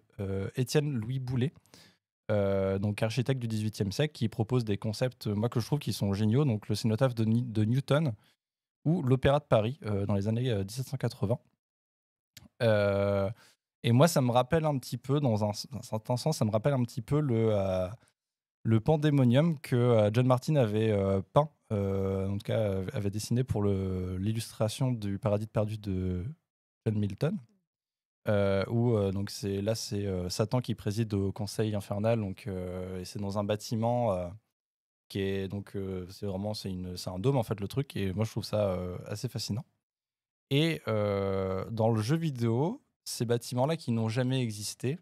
Étienne Louis Boulet, donc architecte du XVIIIe siècle, qui propose des concepts, moi, que je trouve qui sont géniaux. Donc, le cénotaphe de Newton ou l'Opéra de Paris dans les années 1780. Et moi, ça me rappelle un petit peu, dans un certain sens, ça me rappelle un petit peu le pandémonium que John Martin avait peint, en tout cas avait dessiné pour l'illustration du Paradis perdu de John Milton, où donc c'est Satan qui préside au Conseil infernal, donc et c'est dans un bâtiment qui est donc c'est un dôme en fait le truc, et moi je trouve ça assez fascinant. Et dans le jeu vidéo, ces bâtiments-là qui n'ont jamais existé,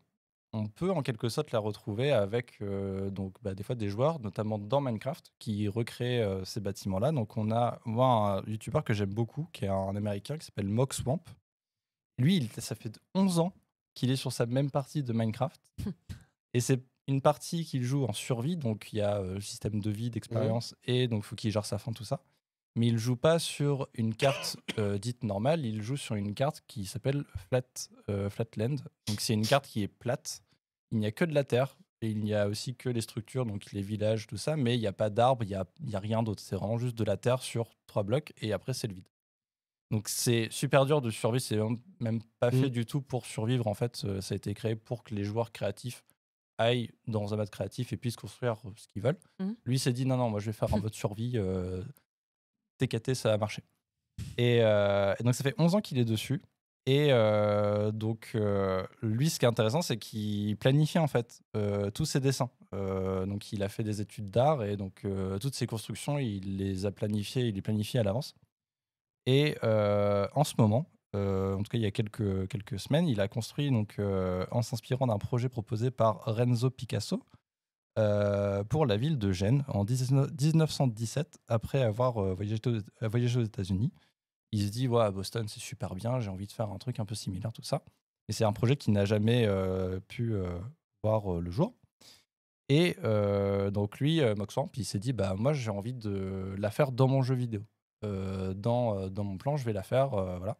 on peut en quelque sorte la retrouver avec donc, des fois des joueurs, notamment dans Minecraft, qui recréent ces bâtiments-là. Donc on a, moi, un YouTuber que j'aime beaucoup, qui est un Américain, qui s'appelle Mock Swamp. Lui, ça fait 11 ans qu'il est sur sa même partie de Minecraft. Et c'est une partie qu'il joue en survie, donc il y a le système de vie, d'expérience, et donc il faut qu'il gère sa faim, tout ça. Mais il joue pas sur une carte dite normale, il joue sur une carte qui s'appelle Flatland. Donc c'est une carte qui est plate, il n'y a que de la terre, et il n'y a aussi que les structures, donc les villages, tout ça, mais il n'y a pas d'arbres, il y a rien d'autre. C'est vraiment juste de la terre sur 3 blocs, et après c'est le vide. Donc c'est super dur de survivre, c'est même pas fait du tout pour survivre. En fait, ça a été créé pour que les joueurs créatifs aillent dans un mode créatif et puissent construire ce qu'ils veulent. Lui s'est dit non, moi je vais faire un mode survie, TKT, ça a marché. Et donc ça fait 11 ans qu'il est dessus. Et donc lui, ce qui est intéressant, c'est qu'il planifie en fait tous ses dessins. Donc il a fait des études d'art, et donc toutes ses constructions, il les planifiées à l'avance. Et en ce moment, en tout cas il y a quelques semaines, il a construit, donc, en s'inspirant d'un projet proposé par Renzo Picasso, pour la ville de Gênes en 1917, après avoir voyagé aux États-Unis. Il se dit, ouais, Boston, c'est super bien, j'ai envie de faire un truc un peu similaire, tout ça. Et c'est un projet qui n'a jamais pu voir le jour. Et donc lui, Moxwamp, il s'est dit, moi j'ai envie de la faire dans mon jeu vidéo. Dans mon plan, je vais la faire, voilà.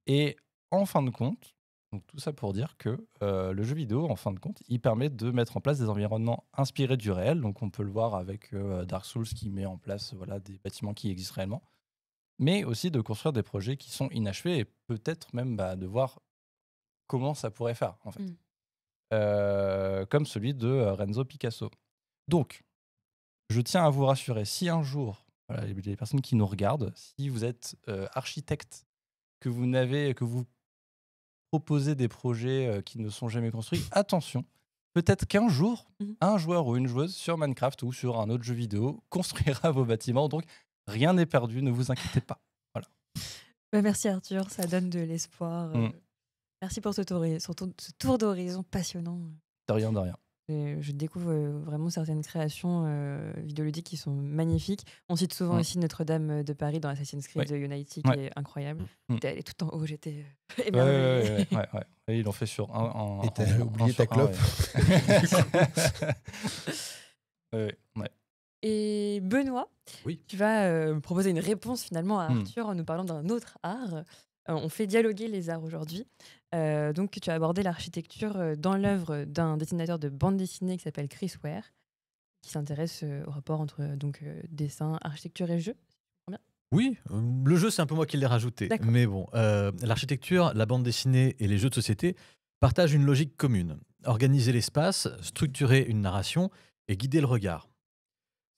Et en fin de compte, donc tout ça pour dire que le jeu vidéo, en fin de compte, il permet de mettre en place des environnements inspirés du réel. Donc on peut le voir avec Dark Souls, qui met en place des bâtiments qui existent réellement, mais aussi de construire des projets qui sont inachevés, et peut-être même de voir comment ça pourrait faire, en fait. Comme celui de Renzo Picasso. Donc, je tiens à vous rassurer, si un jour, voilà, les personnes qui nous regardent, si vous êtes architecte, que vous proposez des projets qui ne sont jamais construits, attention, peut-être qu'un jour, un joueur ou une joueuse sur Minecraft ou sur un autre jeu vidéo construira vos bâtiments. Donc, rien n'est perdu, ne vous inquiétez pas. Voilà. Merci Arthur, ça donne de l'espoir. Merci pour ce tour d'horizon passionnant. De rien, de rien. Je découvre vraiment certaines créations vidéoludiques qui sont magnifiques. On cite souvent aussi Notre-Dame de Paris dans Assassin's Creed Unity, qui est incroyable. Elle est tout en haut, j'étais émerveillée. Ouais. Ils l'ont fait sur un. Et t'as oublié ta clope. Ouais. Et Benoît, tu vas proposer une réponse finalement à Arthur en nous parlant d'un autre art. On fait dialoguer les arts aujourd'hui. Donc, tu as abordé l'architecture dans l'œuvre d'un dessinateur de bande dessinée qui s'appelle Chris Ware, qui s'intéresse au rapport entre dessin, architecture et jeu. Oui, le jeu, c'est un peu moi qui l'ai rajouté. Mais bon, l'architecture, la bande dessinée et les jeux de société partagent une logique commune. Organiser l'espace, structurer une narration et guider le regard.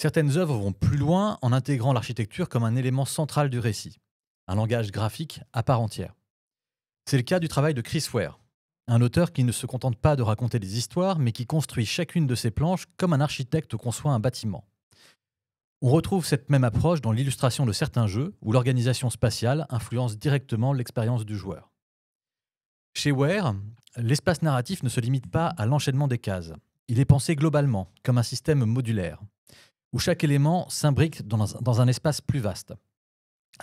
Certaines œuvres vont plus loin en intégrant l'architecture comme un élément central du récit, un langage graphique à part entière. C'est le cas du travail de Chris Ware. Un auteur qui ne se contente pas de raconter des histoires, mais qui construit chacune de ses planches comme un architecte conçoit un bâtiment. On retrouve cette même approche dans l'illustration de certains jeux, où l'organisation spatiale influence directement l'expérience du joueur. Chez Ware, l'espace narratif ne se limite pas à l'enchaînement des cases. Il est pensé globalement, comme un système modulaire, où chaque élément s'imbrique dans un espace plus vaste.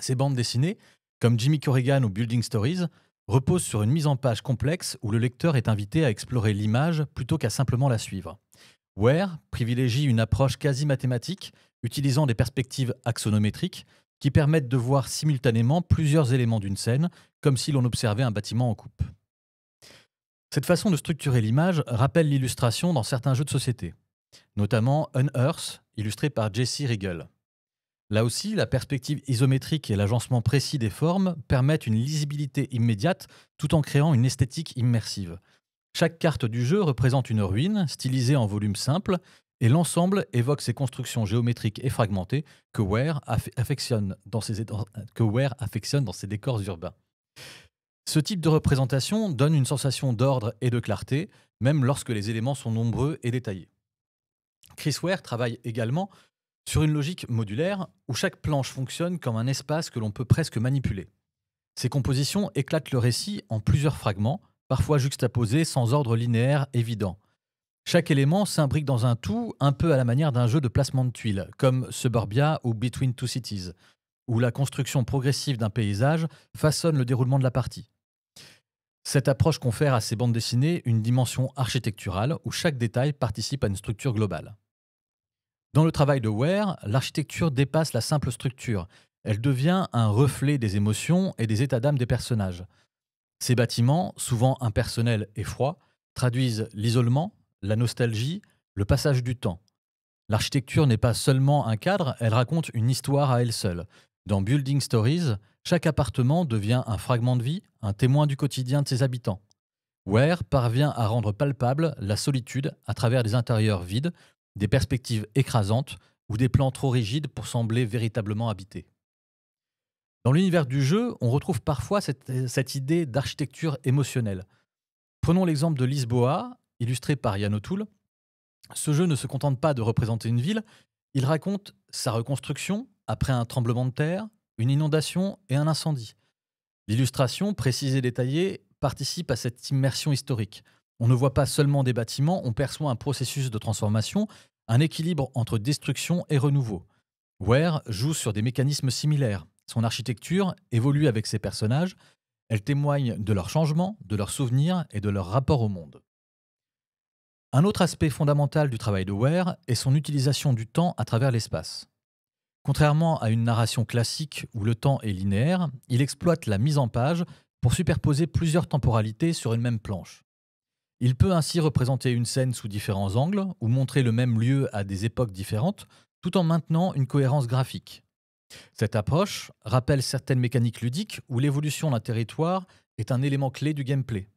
Ces bandes dessinées, comme Jimmy Corrigan ou Building Stories, reposent sur une mise en page complexe où le lecteur est invité à explorer l'image plutôt qu'à simplement la suivre. Ware privilégie une approche quasi mathématique, utilisant des perspectives axonométriques qui permettent de voir simultanément plusieurs éléments d'une scène, comme si l'on observait un bâtiment en coupe. Cette façon de structurer l'image rappelle l'illustration dans certains jeux de société, notamment Unearth, illustré par Jesse Riegel. Là aussi, la perspective isométrique et l'agencement précis des formes permettent une lisibilité immédiate tout en créant une esthétique immersive. Chaque carte du jeu représente une ruine, stylisée en volume simple, et l'ensemble évoque ces constructions géométriques et fragmentées que Ware affectionne dans ses décors urbains. Ce type de représentation donne une sensation d'ordre et de clarté, même lorsque les éléments sont nombreux et détaillés. Chris Ware travaille également sur une logique modulaire où chaque planche fonctionne comme un espace que l'on peut presque manipuler. Ces compositions éclatent le récit en plusieurs fragments, parfois juxtaposés sans ordre linéaire évident. Chaque élément s'imbrique dans un tout, un peu à la manière d'un jeu de placement de tuiles, comme Suburbia ou Between Two Cities, où la construction progressive d'un paysage façonne le déroulement de la partie. Cette approche confère à ces bandes dessinées une dimension architecturale où chaque détail participe à une structure globale. Dans le travail de Ware, l'architecture dépasse la simple structure. Elle devient un reflet des émotions et des états d'âme des personnages. Ces bâtiments, souvent impersonnels et froids, traduisent l'isolement, la nostalgie, le passage du temps. L'architecture n'est pas seulement un cadre, elle raconte une histoire à elle seule. Dans Building Stories, chaque appartement devient un fragment de vie, un témoin du quotidien de ses habitants. Ware parvient à rendre palpable la solitude à travers des intérieurs vides, des perspectives écrasantes ou des plans trop rigides pour sembler véritablement habités. Dans l'univers du jeu, on retrouve parfois cette idée d'architecture émotionnelle. Prenons l'exemple de Lisboa, illustré par Yann O'Toole. Ce jeu ne se contente pas de représenter une ville, il raconte sa reconstruction après un tremblement de terre, une inondation et un incendie. L'illustration, précise et détaillée, participe à cette immersion historique. On ne voit pas seulement des bâtiments, on perçoit un processus de transformation, un équilibre entre destruction et renouveau. Ware joue sur des mécanismes similaires. Son architecture évolue avec ses personnages, elle témoigne de leurs changements, de leurs souvenirs et de leur rapport au monde. Un autre aspect fondamental du travail de Ware est son utilisation du temps à travers l'espace. Contrairement à une narration classique où le temps est linéaire, il exploite la mise en page pour superposer plusieurs temporalités sur une même planche. Il peut ainsi représenter une scène sous différents angles ou montrer le même lieu à des époques différentes, tout en maintenant une cohérence graphique. Cette approche rappelle certaines mécaniques ludiques où l'évolution d'un territoire est un élément clé du gameplay.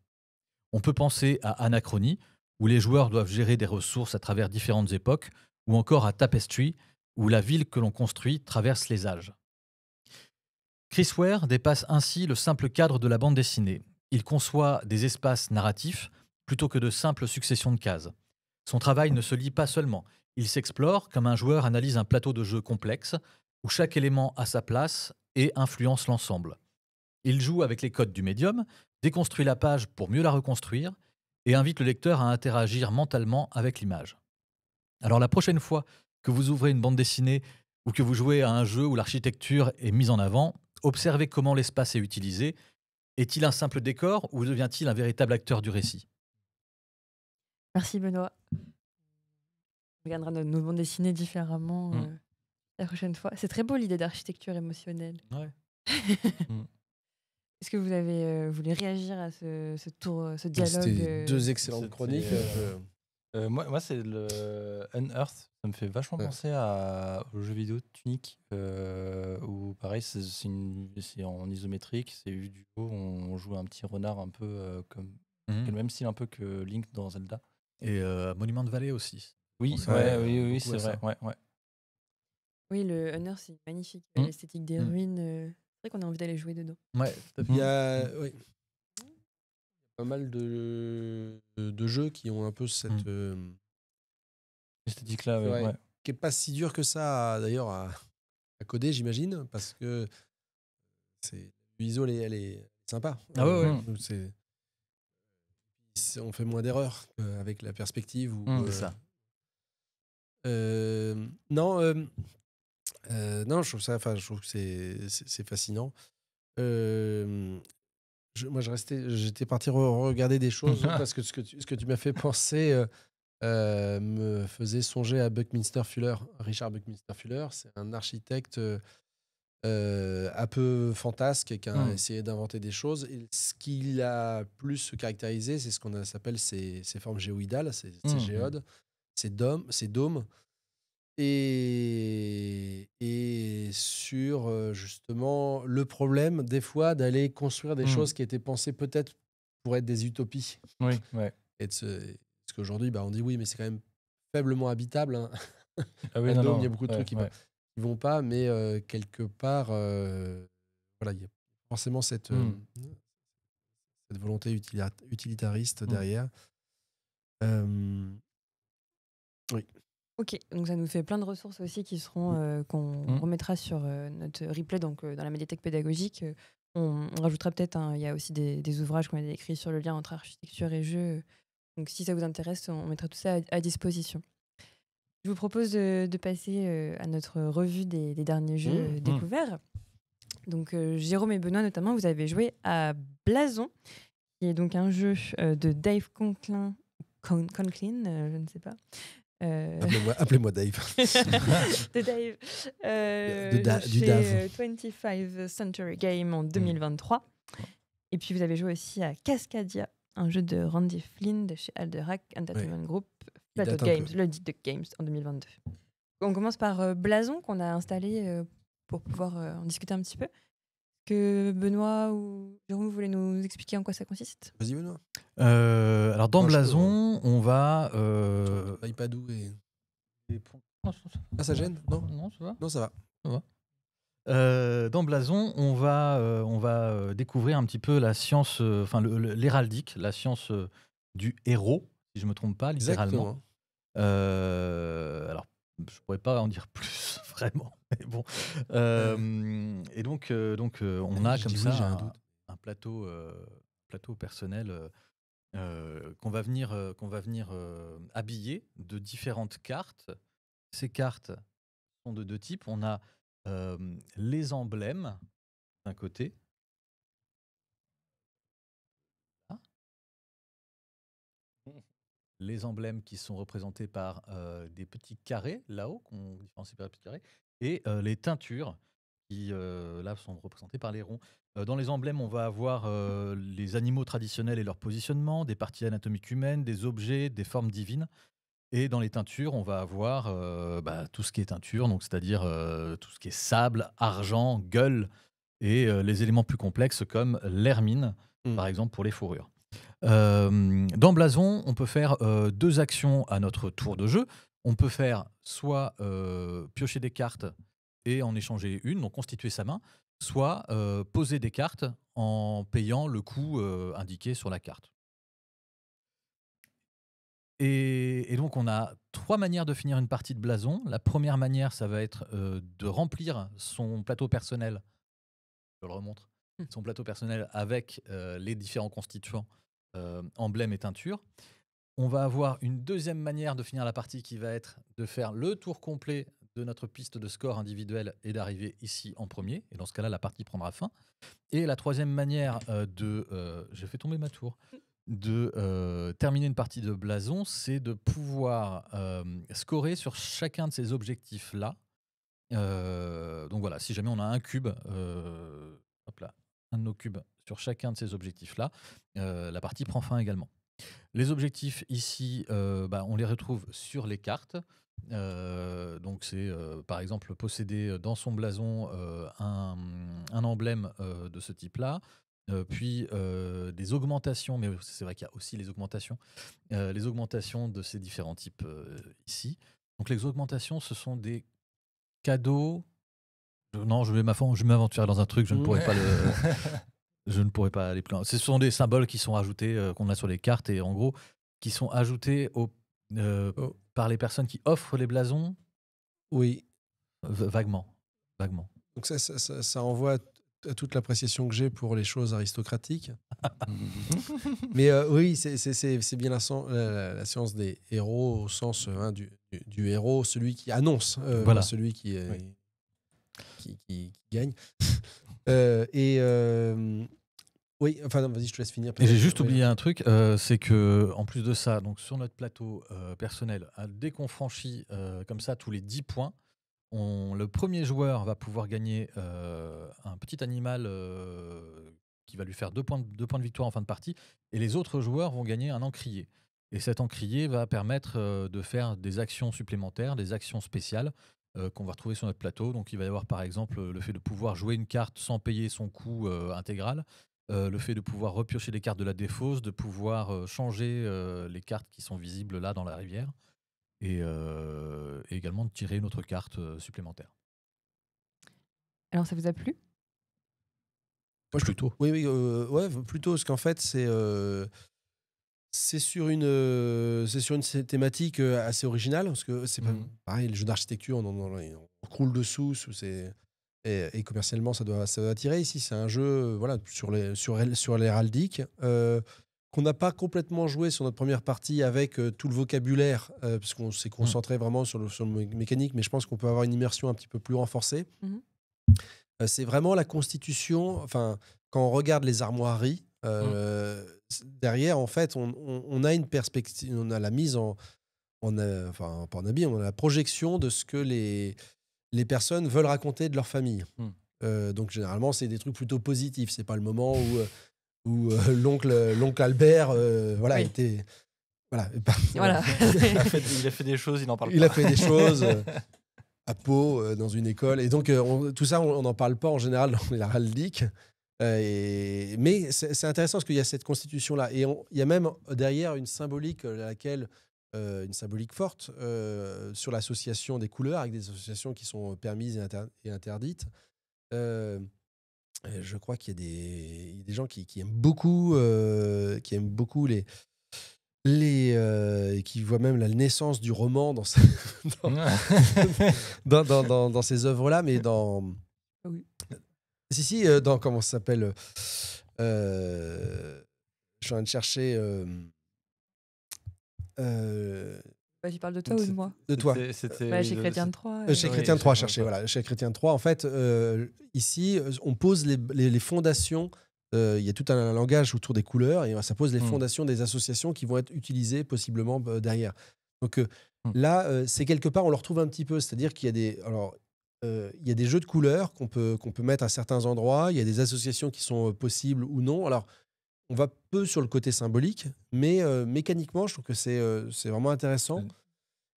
On peut penser à Anachronie, où les joueurs doivent gérer des ressources à travers différentes époques, ou encore à Tapestry, où la ville que l'on construit traverse les âges. Chris Ware dépasse ainsi le simple cadre de la bande dessinée. Il conçoit des espaces narratifs plutôt que de simples successions de cases. Son travail ne se lie pas seulement, il s'explore comme un joueur analyse un plateau de jeu complexe, où chaque élément a sa place et influence l'ensemble. Il joue avec les codes du médium, déconstruit la page pour mieux la reconstruire, et invite le lecteur à interagir mentalement avec l'image. Alors la prochaine fois que vous ouvrez une bande dessinée ou que vous jouez à un jeu où l'architecture est mise en avant, observez comment l'espace est utilisé. Est-il un simple décor ou devient-il un véritable acteur du récit ? Merci Benoît. On regardera nos bandes dessinées différemment la prochaine fois. C'est très beau l'idée d'architecture émotionnelle. Ouais. Est-ce que vous avez voulu réagir à ce tour, ce dialogue C'était deux excellentes chroniques. Moi, c'est le Unearth. Ça me fait vachement penser au jeu vidéo Tunic, où pareil, c'est en isométrique, c'est vu du haut, on joue un petit renard un peu comme le même style un peu que Link dans Zelda. Et Monument de Vallée aussi. Oui, oui, c'est vrai. Ouais. Oui, le Honor, c'est magnifique. L'esthétique des ruines, c'est vrai qu'on a envie d'aller jouer dedans. Ouais, tout à fait. Il y a, oui. pas mal de jeux qui ont un peu cette esthétique-là, ouais. Qui est pas si dur que ça, d'ailleurs, à coder, j'imagine, parce que l'ISO, elle est sympa. Ah ouais. Donc on fait moins d'erreurs avec la perspective. C'est ça. Non, non, je trouve que c'est fascinant. Moi, j'étais parti regarder des choses parce que ce que tu m'as fait penser me faisait songer à Buckminster Fuller. Richard Buckminster Fuller, c'est un architecte un peu fantasque qui a essayé d'inventer des choses. Et ce qu'il a plus caractérisé, c'est ce qu'on s'appelle ces formes géoïdales, ces géodes, ces dômes. Et sur justement le problème des fois d'aller construire des choses qui étaient pensées peut-être pour être des utopies. Oui, ouais. Parce qu'aujourd'hui, on dit oui, mais c'est quand même faiblement habitable. Hein. Ah oui, il y a beaucoup de trucs qui vont pas, mais quelque part, voilà, il y a forcément cette volonté utilitariste derrière. Oui. Ok, donc ça nous fait plein de ressources aussi qui seront qu'on remettra sur notre replay, donc dans la médiathèque pédagogique. On rajoutera peut-être, il y a aussi des ouvrages qu'on a écrits sur le lien entre architecture et jeu. Donc si ça vous intéresse, on mettra tout ça à disposition. Je vous propose de passer à notre revue des derniers jeux découverts. Donc Jérôme et Benoît notamment, vous avez joué à Blason, qui est donc un jeu de Dave Conklin, je ne sais pas. Appelez-moi Dave. De Dave. Du Dave. 25th Century Game en 2023. Et puis vous avez joué aussi à Cascadia, un jeu de Randy Flynn de chez Alderac Entertainment Group, Plateau Games, le dit de Games en 2022. On commence par Blason qu'on a installé pour pouvoir en discuter un petit peu. Que Benoît ou Jérôme, vous voulez nous expliquer en quoi ça consiste ? Vas-y, Benoît. Alors, dans Blason, on va. iPadou et. Ah, ça gêne ? Non, ça va. Non, ça va. Dans Blason, on va découvrir un petit peu la science, l'héraldique, la science du héros, si je ne me trompe pas, littéralement. Alors, je ne pourrais pas en dire plus, vraiment. Mais bon. Et donc on a comme ça un plateau personnel qu'on va venir habiller de différentes cartes. Ces cartes sont de deux types. On a les emblèmes d'un côté. Les emblèmes qui sont représentés par des petits carrés là-haut, qu'on différencie par des petits carrés, et les teintures qui là sont représentées par les ronds. Dans les emblèmes, on va avoir les animaux traditionnels et leur positionnement, des parties anatomiques humaines, des objets, des formes divines. Et dans les teintures, on va avoir tout ce qui est teinture, donc c'est-à-dire tout ce qui est sable, argent, gueule, et les éléments plus complexes comme l'hermine, par exemple pour les fourrures. Dans Blason, on peut faire deux actions à notre tour de jeu. On peut faire soit piocher des cartes et en échanger une, donc constituer sa main, soit poser des cartes en payant le coût indiqué sur la carte. Et donc, on a trois manières de finir une partie de Blason. La première manière, ça va être de remplir son plateau personnel. Je le remontre. Son plateau personnel avec les différents constituants, emblèmes et teintures. On va avoir une deuxième manière de finir la partie qui va être de faire le tour complet de notre piste de score individuel et d'arriver ici en premier. Et dans ce cas-là, la partie prendra fin. Et la troisième manière j'ai fait tomber ma tour. De terminer une partie de Blason, c'est de pouvoir scorer sur chacun de ces objectifs-là. Donc voilà, si jamais on a un cube, un de nos cubes sur chacun de ces objectifs-là, la partie prend fin également. Les objectifs ici, on les retrouve sur les cartes. Donc c'est par exemple posséder dans son blason un emblème de ce type-là. Puis des augmentations, mais c'est vrai qu'il y a aussi les augmentations de ces différents types ici. Donc les augmentations, ce sont des cadeaux. Non, je vais m'aventurer dans un truc, je ne pourrais pas le. Je ne pourrais pas aller plus loin. Ce sont des symboles qui sont ajoutés, qu'on a sur les cartes et en gros, qui sont ajoutés par les personnes qui offrent les blasons. Oui. Vaguement. Vaguement. Donc ça renvoie à toute l'appréciation que j'ai pour les choses aristocratiques. Mais oui, c'est bien la science des héros au sens du héros, celui qui annonce, Voilà. celui qui gagne. Oui, enfin, vas-y, je te laisse finir. Et j'ai juste oublié un truc, c'est que en plus de ça, donc sur notre plateau personnel, dès qu'on franchit comme ça tous les 10 points, le premier joueur va pouvoir gagner un petit animal qui va lui faire 2 points de victoire en fin de partie, et les autres joueurs vont gagner un encrier. Et cet encrier va permettre de faire des actions supplémentaires, des actions spéciales qu'on va retrouver sur notre plateau. Donc il va y avoir par exemple le fait de pouvoir jouer une carte sans payer son coût intégral, le fait de pouvoir repiocher les cartes de la défausse, de pouvoir changer les cartes qui sont visibles là dans la rivière, et également de tirer une autre carte supplémentaire. Alors, ça vous a plu? Plutôt. Oui, ouais, plutôt, parce qu'en fait, c'est sur une thématique assez originale, parce que c'est pas pareil, le jeu d'architecture, on croule dessous, et commercialement, ça doit attirer. Ici, c'est un jeu voilà, sur l'héraldique, qu'on n'a pas complètement joué sur notre première partie avec tout le vocabulaire, parce qu'on s'est concentré vraiment sur le mécanique, mais je pense qu'on peut avoir une immersion un petit peu plus renforcée. C'est vraiment la constitution, enfin, quand on regarde les armoiries, derrière, en fait, on a une perspective, on a la mise enfin, pas en habit, on a la projection de ce que les personnes veulent raconter de leur famille. Donc, généralement, c'est des trucs plutôt positifs. C'est pas le moment où l'oncle Albert voilà, était... Voilà. Voilà. Il a fait des choses, il n'en parle pas. Il a fait des choses à Pau, dans une école. Et donc, tout ça, on n'en parle pas en général dans l'héraldique. Mais c'est intéressant parce qu'il y a cette constitution-là. Et il y a même derrière une symbolique une symbolique forte sur l'association des couleurs, avec des associations qui sont permises et interdites. Je crois qu'il y a des gens qui aiment beaucoup qui voient même la naissance du roman dans ces œuvres-là, mais dans... Oui. Si, dans... Comment ça s'appelle je suis en train de chercher... Tu parles de toi ou de moi? De toi. Chez Chrétien de Troyes. Chez Chrétien de Troyes, chercher. Voilà. Chez Chrétien de Troyes, en fait, ici, on pose les fondations. Il y a tout un langage autour des couleurs et ça pose les fondations des associations qui vont être utilisées possiblement derrière. Donc là, c'est quelque part, on le retrouve un petit peu. C'est-à-dire qu'il y a il y a des jeux de couleurs qu'on peut mettre à certains endroits. Il y a des associations qui sont possibles ou non. Alors, on va peu sur le côté symbolique, mais mécaniquement, je trouve que c'est vraiment intéressant.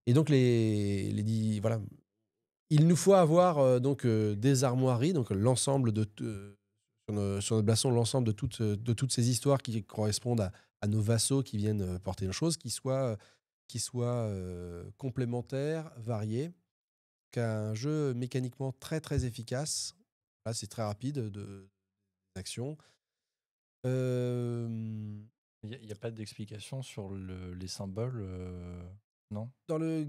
Et donc, voilà. Il nous faut avoir des armoiries, donc l'ensemble sur notre blason, l'ensemble de toutes ces histoires qui correspondent à nos vassaux qui viennent porter une chose, qui soient complémentaires, variées, qu'un jeu mécaniquement très, très efficace. Là, c'est très rapide d'action. Il n'y a pas d'explication sur les symboles, non? Dans le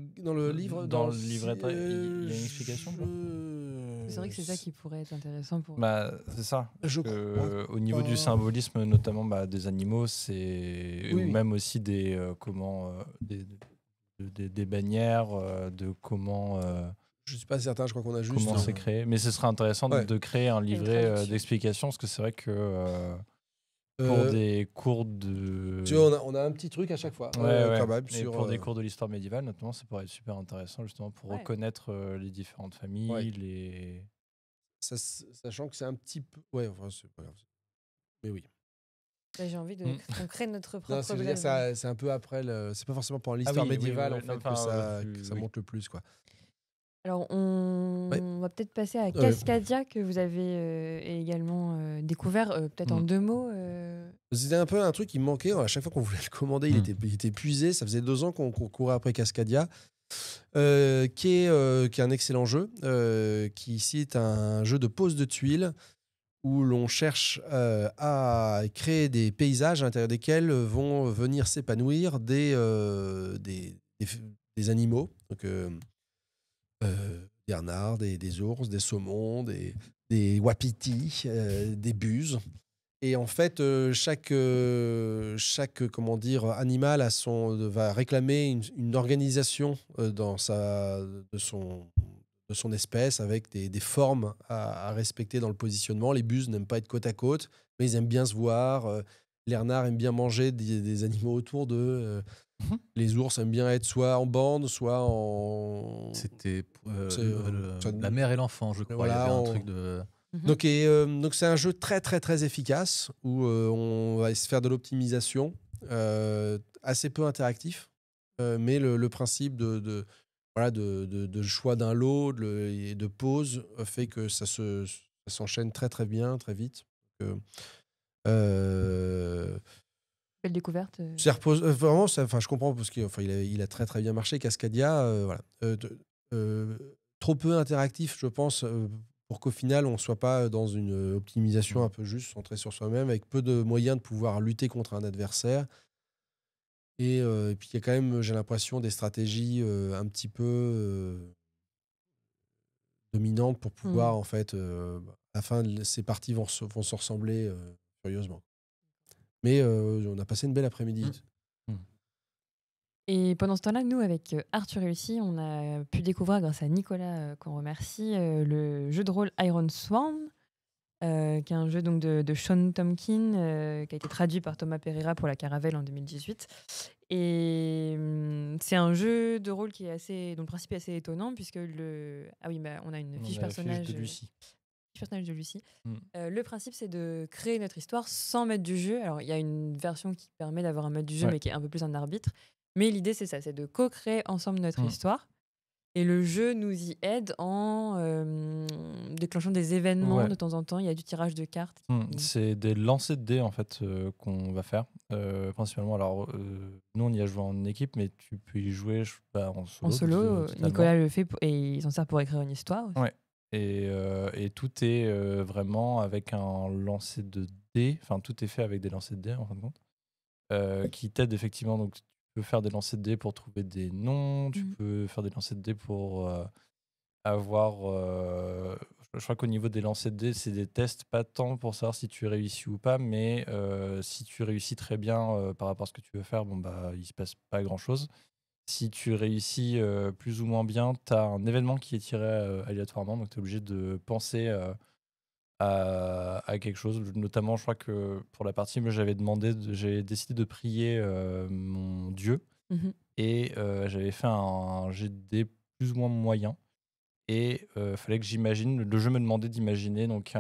livre, dans le livret, il y a une explication? C'est vrai que c'est ça qui pourrait être intéressant pour... c'est ça. Au niveau pas. du symbolisme, notamment des animaux, ou même aussi des bannières, de comment... je ne suis pas certain, je crois qu'on a juste... Comment c'est créé. Mais ce serait intéressant de créer un livret d'explications, parce que c'est vrai que... pour des cours de... Tu vois, on a un petit truc à chaque fois. Quand même, pour des cours de l'histoire médiévale, notamment, ça pourrait être super intéressant, justement, pour reconnaître les différentes familles. Sachant que c'est un petit peu... Ouais, enfin, c'est pas grave. Mais oui. J'ai envie qu'on crée notre propre... C'est un peu après... C'est pas forcément pendant l'histoire médiévale en fait, que ça monte le plus, quoi. Alors, on va peut-être passer à Cascadia, que vous avez également découvert, peut-être en 2 mots. C'était un peu un truc qui me manquait. À chaque fois qu'on voulait le commander, il était épuisé. Ça faisait 2 ans qu'on courait après Cascadia, qui est un excellent jeu, qui ici est un jeu de pose de tuiles, où l'on cherche à créer des paysages à l'intérieur desquels vont venir s'épanouir des animaux. Donc, des renards, des ours, des saumons, des wapitis, des buses. Et en fait, chaque comment dire, animal va réclamer une organisation de son espèce avec des formes à respecter dans le positionnement. Les buses n'aiment pas être côte à côte, mais ils aiment bien se voir. Les renards aiment bien manger des animaux autour d'eux. Les ours aiment bien être soit en bande, soit en. C'était Ça- la mère et l'enfant, je crois. Il y Voilà, avait un truc de. Donc c'est un jeu très très très efficace où on va se faire de l'optimisation, assez peu interactif, mais le principe voilà, de choix d'un lot et de pause fait que ça s'enchaîne très très bien, très vite. Donc, Belle découverte. vraiment, je comprends parce qu'il a très très bien marché. Cascadia, voilà. Trop peu interactif, je pense, pour qu'au final, on ne soit pas dans une optimisation un peu juste, centrée sur soi-même, avec peu de moyens de pouvoir lutter contre un adversaire. Et puis, il y a quand même, j'ai l'impression, des stratégies un petit peu dominantes pour pouvoir, en fait, à la fin, ces parties vont se ressembler furieusement. Mais on a passé une belle après-midi. Et pendant ce temps-là, nous, avec Arthur et Lucie, on a pu découvrir, grâce à Nicolas, qu'on remercie, le jeu de rôle Iron Sworn, qui est un jeu donc, de Sean Tomkin, qui a été traduit par Thomas Pereira pour la Caravelle en 2018. Et c'est un jeu de rôle dont le principe est assez étonnant, puisque on a une fiche personnage de Lucie. De Lucie. Le principe, c'est de créer notre histoire sans maître du jeu. Alors, il y a une version qui permet d'avoir un maître du jeu, mais qui est un peu plus un arbitre. Mais l'idée, c'est ça, c'est de co-créer ensemble notre histoire. Et le jeu nous y aide en déclenchant des événements de temps en temps. Il y a du tirage de cartes. C'est des lancers de dés, en fait, qu'on va faire, principalement. Alors, nous, on y a joué en équipe, mais tu peux y jouer en solo. En solo, Nicolas le fait et il s'en sert pour écrire une histoire aussi. Ouais. Et tout est vraiment avec un lancer de dés. Enfin, tout est fait avec des lancers de dés, en fin de compte, qui t'aident effectivement. Donc, tu peux faire des lancers de dés pour trouver des noms. Tu peux faire des lancers de dés pour avoir. Je crois qu'au niveau des lancers de dés, c'est des tests, pas tant pour savoir si tu réussis ou pas, mais si tu réussis très bien par rapport à ce que tu veux faire, bon, bah, il se passe pas grand-chose. Si tu réussis plus ou moins bien, tu as un événement qui est tiré aléatoirement, donc tu es obligé de penser à quelque chose. Notamment, je crois que pour la partie, moi, j'ai décidé de prier mon dieu et j'avais fait un jet de dés plus ou moins moyen. Et fallait que j'imagine, le jeu me demandait d'imaginer donc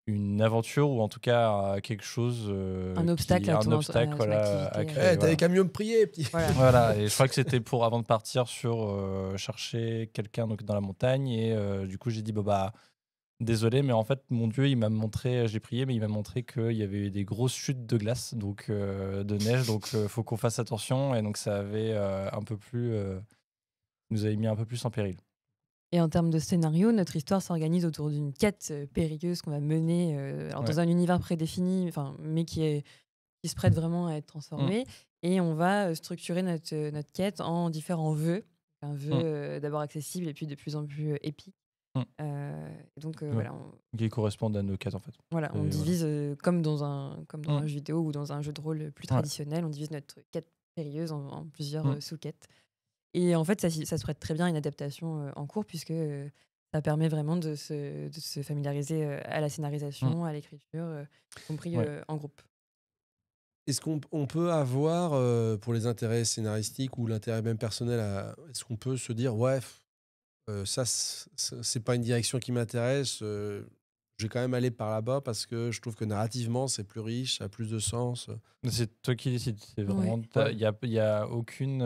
une aventure ou en tout cas quelque chose, un obstacle à créer. T'avais qu'à mieux me prier, petit. Voilà, et je crois que c'était pour avant de partir sur chercher quelqu'un donc dans la montagne et du coup j'ai dit bah désolé mais en fait mon dieu il m'a montré, j'ai prié mais il m'a montré qu'il y avait eu des grosses chutes de glace donc de neige donc faut qu'on fasse attention et donc ça avait un peu plus nous avait mis un peu plus en péril. Et en termes de scénario, notre histoire s'organise autour d'une quête périlleuse qu'on va mener dans un univers prédéfini, mais qui se prête vraiment à être transformé. Et on va structurer notre quête en différents vœux. Un vœu d'abord accessible et puis de plus en plus épique. Donc voilà. Qui correspondent à nos quêtes en fait. Voilà, on divise comme dans un jeu vidéo ou dans un jeu de rôle plus traditionnel, on divise notre quête périlleuse en plusieurs sous-quêtes. Et en fait, ça se prête très bien à une adaptation en cours, puisque ça permet vraiment de se familiariser à la scénarisation, à l'écriture, y compris en groupe. Est-ce qu'on peut avoir, pour les intérêts scénaristiques ou l'intérêt même personnel, est-ce qu'on peut se dire, ça, c'est pas une direction qui m'intéresse, je vais quand même aller par là-bas parce que je trouve que narrativement, c'est plus riche, ça a plus de sens. C'est toi qui décides. C'est vraiment. Il y a aucune.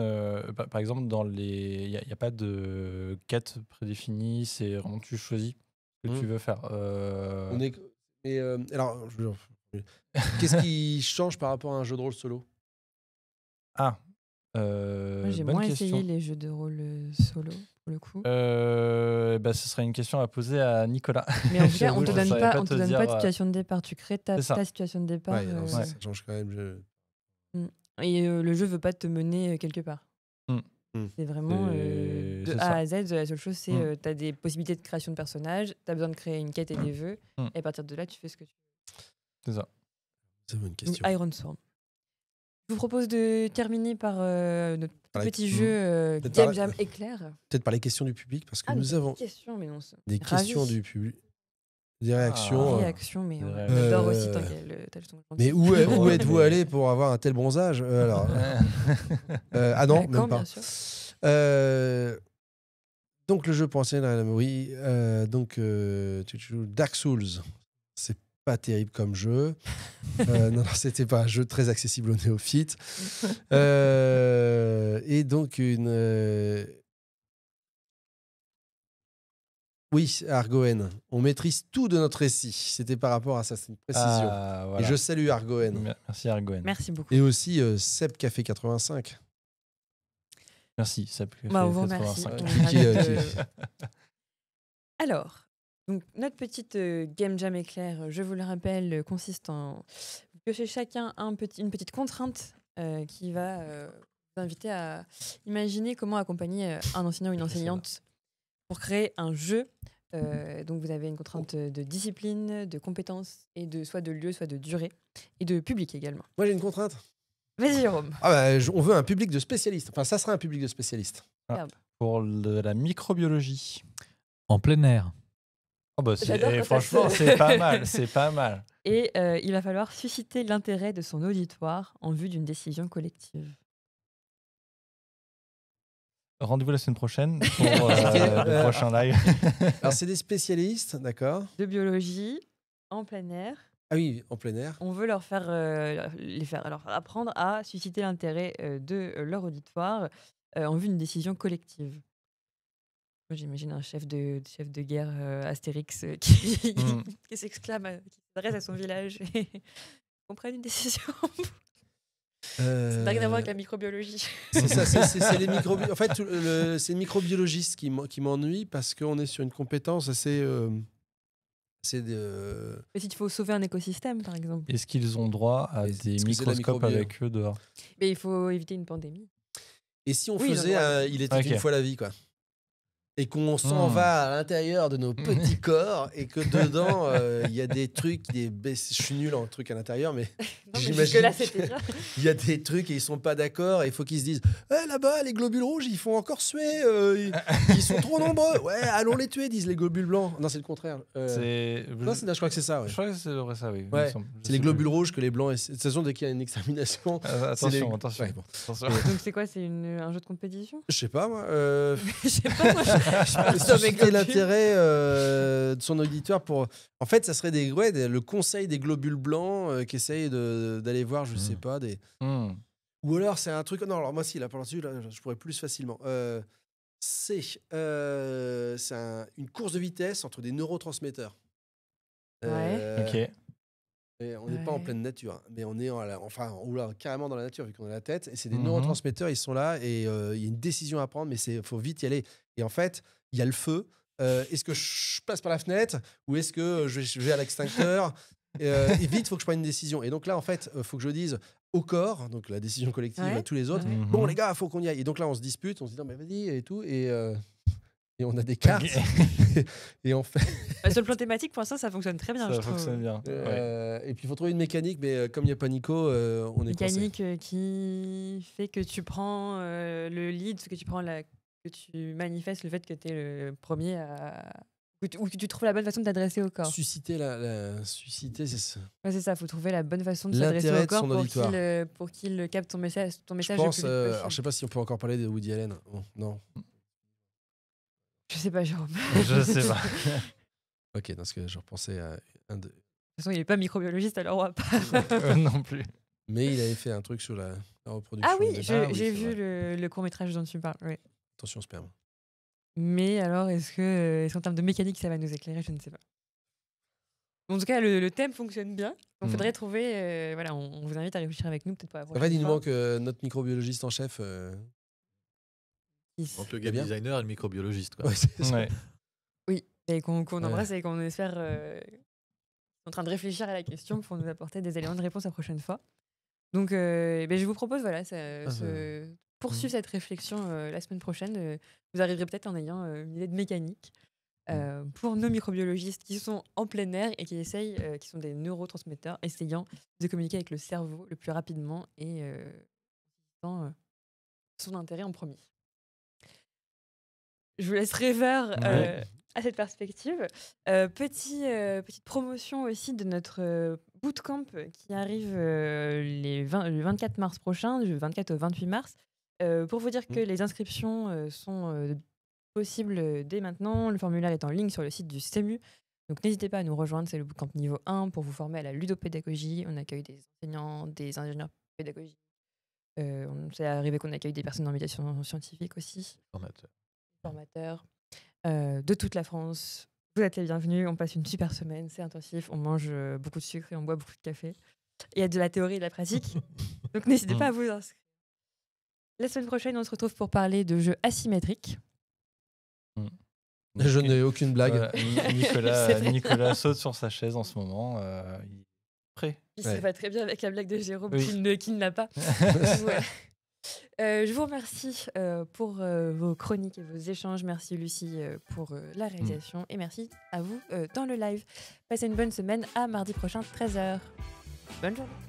Par exemple, il y a pas de quête prédéfinie. C'est vraiment tu choisis ce que tu veux faire. Alors, qu'est-ce qui change par rapport à un jeu de rôle solo ? J'ai bonne moins question. essayé les jeux de rôle solo, pour le coup. Ce serait une question à poser à Nicolas. Mais en tout cas, on te Je donne saurais pas, pas on te te donne dire, pas de situation de départ. Tu crées ta c'est ça. situation de départ. Ouais, non, ça change quand même. Et le jeu veut pas te mener quelque part. C'est vraiment de c'est A ça. à Z. La seule chose, c'est tu as des possibilités de création de personnages, tu as besoin de créer une quête et des vœux, et à partir de là, tu fais ce que tu veux. C'est ça. C'est une question. Iron Sworn. Je vous propose de terminer par notre petit jeu Game Jam Éclair. Peut-être par les questions du public, parce que nous avons des questions du public. Des réactions. Des réactions, mais on adore aussi tant qu'elles sont gentilles. Mais où êtes-vous allé pour avoir un tel bronzage alors non, même pas. Bien sûr. Donc le jeu pour enseigner la oui. Tu joues Dark Souls. C'est pas terrible comme jeu. Non, c'était pas un jeu très accessible aux néophytes. Et donc oui, Argoen. On maîtrise tout de notre récit. C'était par rapport à ça, c'est une précision. Voilà. Et je salue Argoen. Merci Argoen. Merci beaucoup. Et aussi Seb Café 85. Merci Seb Café on vous remercie. 85. Alors, donc, notre petite Game Jam Éclair, je vous le rappelle, consiste en piocher chacun une petite contrainte qui va vous inviter à imaginer comment accompagner un enseignant ou une enseignante pour créer un jeu. Donc vous avez une contrainte de discipline, de compétences et soit de lieu, soit de durée et de public également. Moi j'ai une contrainte. Vas-y Jérôme. On veut un public de spécialistes. Enfin ça sera un public de spécialistes. Pour la microbiologie. En plein air. Franchement, c'est pas mal, c'est pas mal. Et il va falloir susciter l'intérêt de son auditoire en vue d'une décision collective. Rendez-vous la semaine prochaine pour le prochain live. Alors c'est des spécialistes, d'accord. De biologie, en plein air. Ah oui, en plein air. On veut leur faire apprendre à susciter l'intérêt de leur auditoire en vue d'une décision collective. Moi, j'imagine un chef de guerre Astérix qui s'exclame, qui s'adresse à son village et qu'on prenne une décision. Ça n'a rien à voir avec la microbiologie. C'est ça, c'est les microbiologistes. En fait, c'est les microbiologistes qui m'ennuient parce qu'on est sur une compétence assez. Mais s'il faut sauver un écosystème, par exemple. Est-ce qu'ils ont droit à des microscopes avec eux dehors? Mais il faut éviter une pandémie. Et si on faisait Il était une fois la vie, quoi. Et qu'on s'en va à l'intérieur de nos petits corps et que dedans, il y a des trucs, je suis nul en trucs à l'intérieur, mais j'imagine il y a des trucs et ils sont pas d'accord et il faut qu'ils se disent là-bas, les globules rouges, ils font encore suer, ils sont trop nombreux. Ouais, allons les tuer, disent les globules blancs. Non, c'est le contraire. Je crois que c'est ça. Ouais. Je crois que c'est vrai ça, oui. Ouais. C'est les globules rouges que les blancs... De toute façon, dès qu'il y a une extermination... attention. Ouais, bon. Donc c'est quoi? C'est un jeu de compétition? Je sais pas, moi. Je sais pas, moi. Susciter l'intérêt de son auditoire pour... En fait, ça serait le conseil des globules blancs qui essayent d'aller voir, je sais pas, des... Ou alors, c'est un truc... Non, alors moi, si, là, par-dessus, là, je pourrais plus facilement. C'est une course de vitesse entre des neurotransmetteurs. Ok. Et on n'est pas en pleine nature, mais on est carrément dans la nature vu qu'on a la tête. Et c'est des neurotransmetteurs, ils sont là et il y a une décision à prendre, mais il faut vite y aller. Et en fait, il y a le feu. Est-ce que je passe par la fenêtre ou est-ce que je vais à l'extincteur et vite, il faut que je prenne une décision. Et donc là, en fait, il faut que je dise au corps, donc la décision collective à tous les autres. Bon, les gars, il faut qu'on y aille. Et donc là, on se dispute, on se dit non, mais vas-y et tout. Et on a des cartes. Et on fait. Sur le plan thématique, pour l'instant, ça fonctionne très bien. Ça fonctionne bien. Et puis il faut trouver une mécanique, mais comme il n'y a pas Nico, on est mécanique qui fait que tu prends le lead, que tu manifestes le fait que tu es le premier ou que tu trouves la bonne façon de t'adresser au corps. Susciter, c'est ça. Ouais, c'est ça, il faut trouver la bonne façon de s'adresser au corps pour qu'il capte ton message. Je pense, alors, je sais pas si on peut encore parler de Woody Allen. Oh, non. Je sais pas, Jérôme. Je sais pas. Ok, parce que je repensais à un de... De toute façon, il n'est pas microbiologiste, alors on va pas. Non plus. Mais il avait fait un truc sur la reproduction. Ah oui, j'ai vu le court-métrage dont tu parles. Oui. Attention, sperme. Mais alors, est-ce qu'en termes de mécanique, ça va nous éclairer? Je ne sais pas. En tout cas, le thème fonctionne bien. Il faudrait trouver. Voilà, on vous invite à réfléchir avec nous, peut-être pas. En fait, il nous manque notre microbiologiste en chef. Donc le game designer et le microbiologiste. Quoi. Ouais, c'est ça. Ouais. Oui, et qu'on embrasse et qu'on espère. En train de réfléchir à la question pour nous apporter des éléments de réponse la prochaine fois. Donc, je vous propose, voilà, poursuivre cette réflexion la semaine prochaine. Vous arriverez peut-être en ayant une idée de mécanique pour nos microbiologistes qui sont en plein air et qui qui sont des neurotransmetteurs, essayant de communiquer avec le cerveau le plus rapidement et dans son intérêt en premier. Je vous laisse rêveur à cette perspective. Petite promotion aussi de notre bootcamp qui arrive le 24 mars prochain, du 24 au 28 mars. Pour vous dire que les inscriptions sont possibles dès maintenant. Le formulaire est en ligne sur le site du CEMU. Donc n'hésitez pas à nous rejoindre, c'est le bootcamp niveau 1 pour vous former à la ludopédagogie. On accueille des enseignants, des ingénieurs pédagogiques. C'est arrivé qu'on accueille des personnes en médiation scientifique aussi. Formateurs de toute la France. Vous êtes les bienvenus, on passe une super semaine, c'est intensif, on mange beaucoup de sucre et on boit beaucoup de café. Il y a de la théorie et de la pratique, donc n'hésitez pas à vous inscrire. La semaine prochaine, on se retrouve pour parler de jeux asymétriques. Je n'ai aucune blague. Nicolas saute sur sa chaise en ce moment. Il est prêt. Ça va très bien avec la blague de Jérôme qui ne l'a pas. Je vous remercie pour vos chroniques et vos échanges. Merci Lucie pour la réalisation et merci à vous dans le live. Passez une bonne semaine, à mardi prochain 13h. Bonne journée.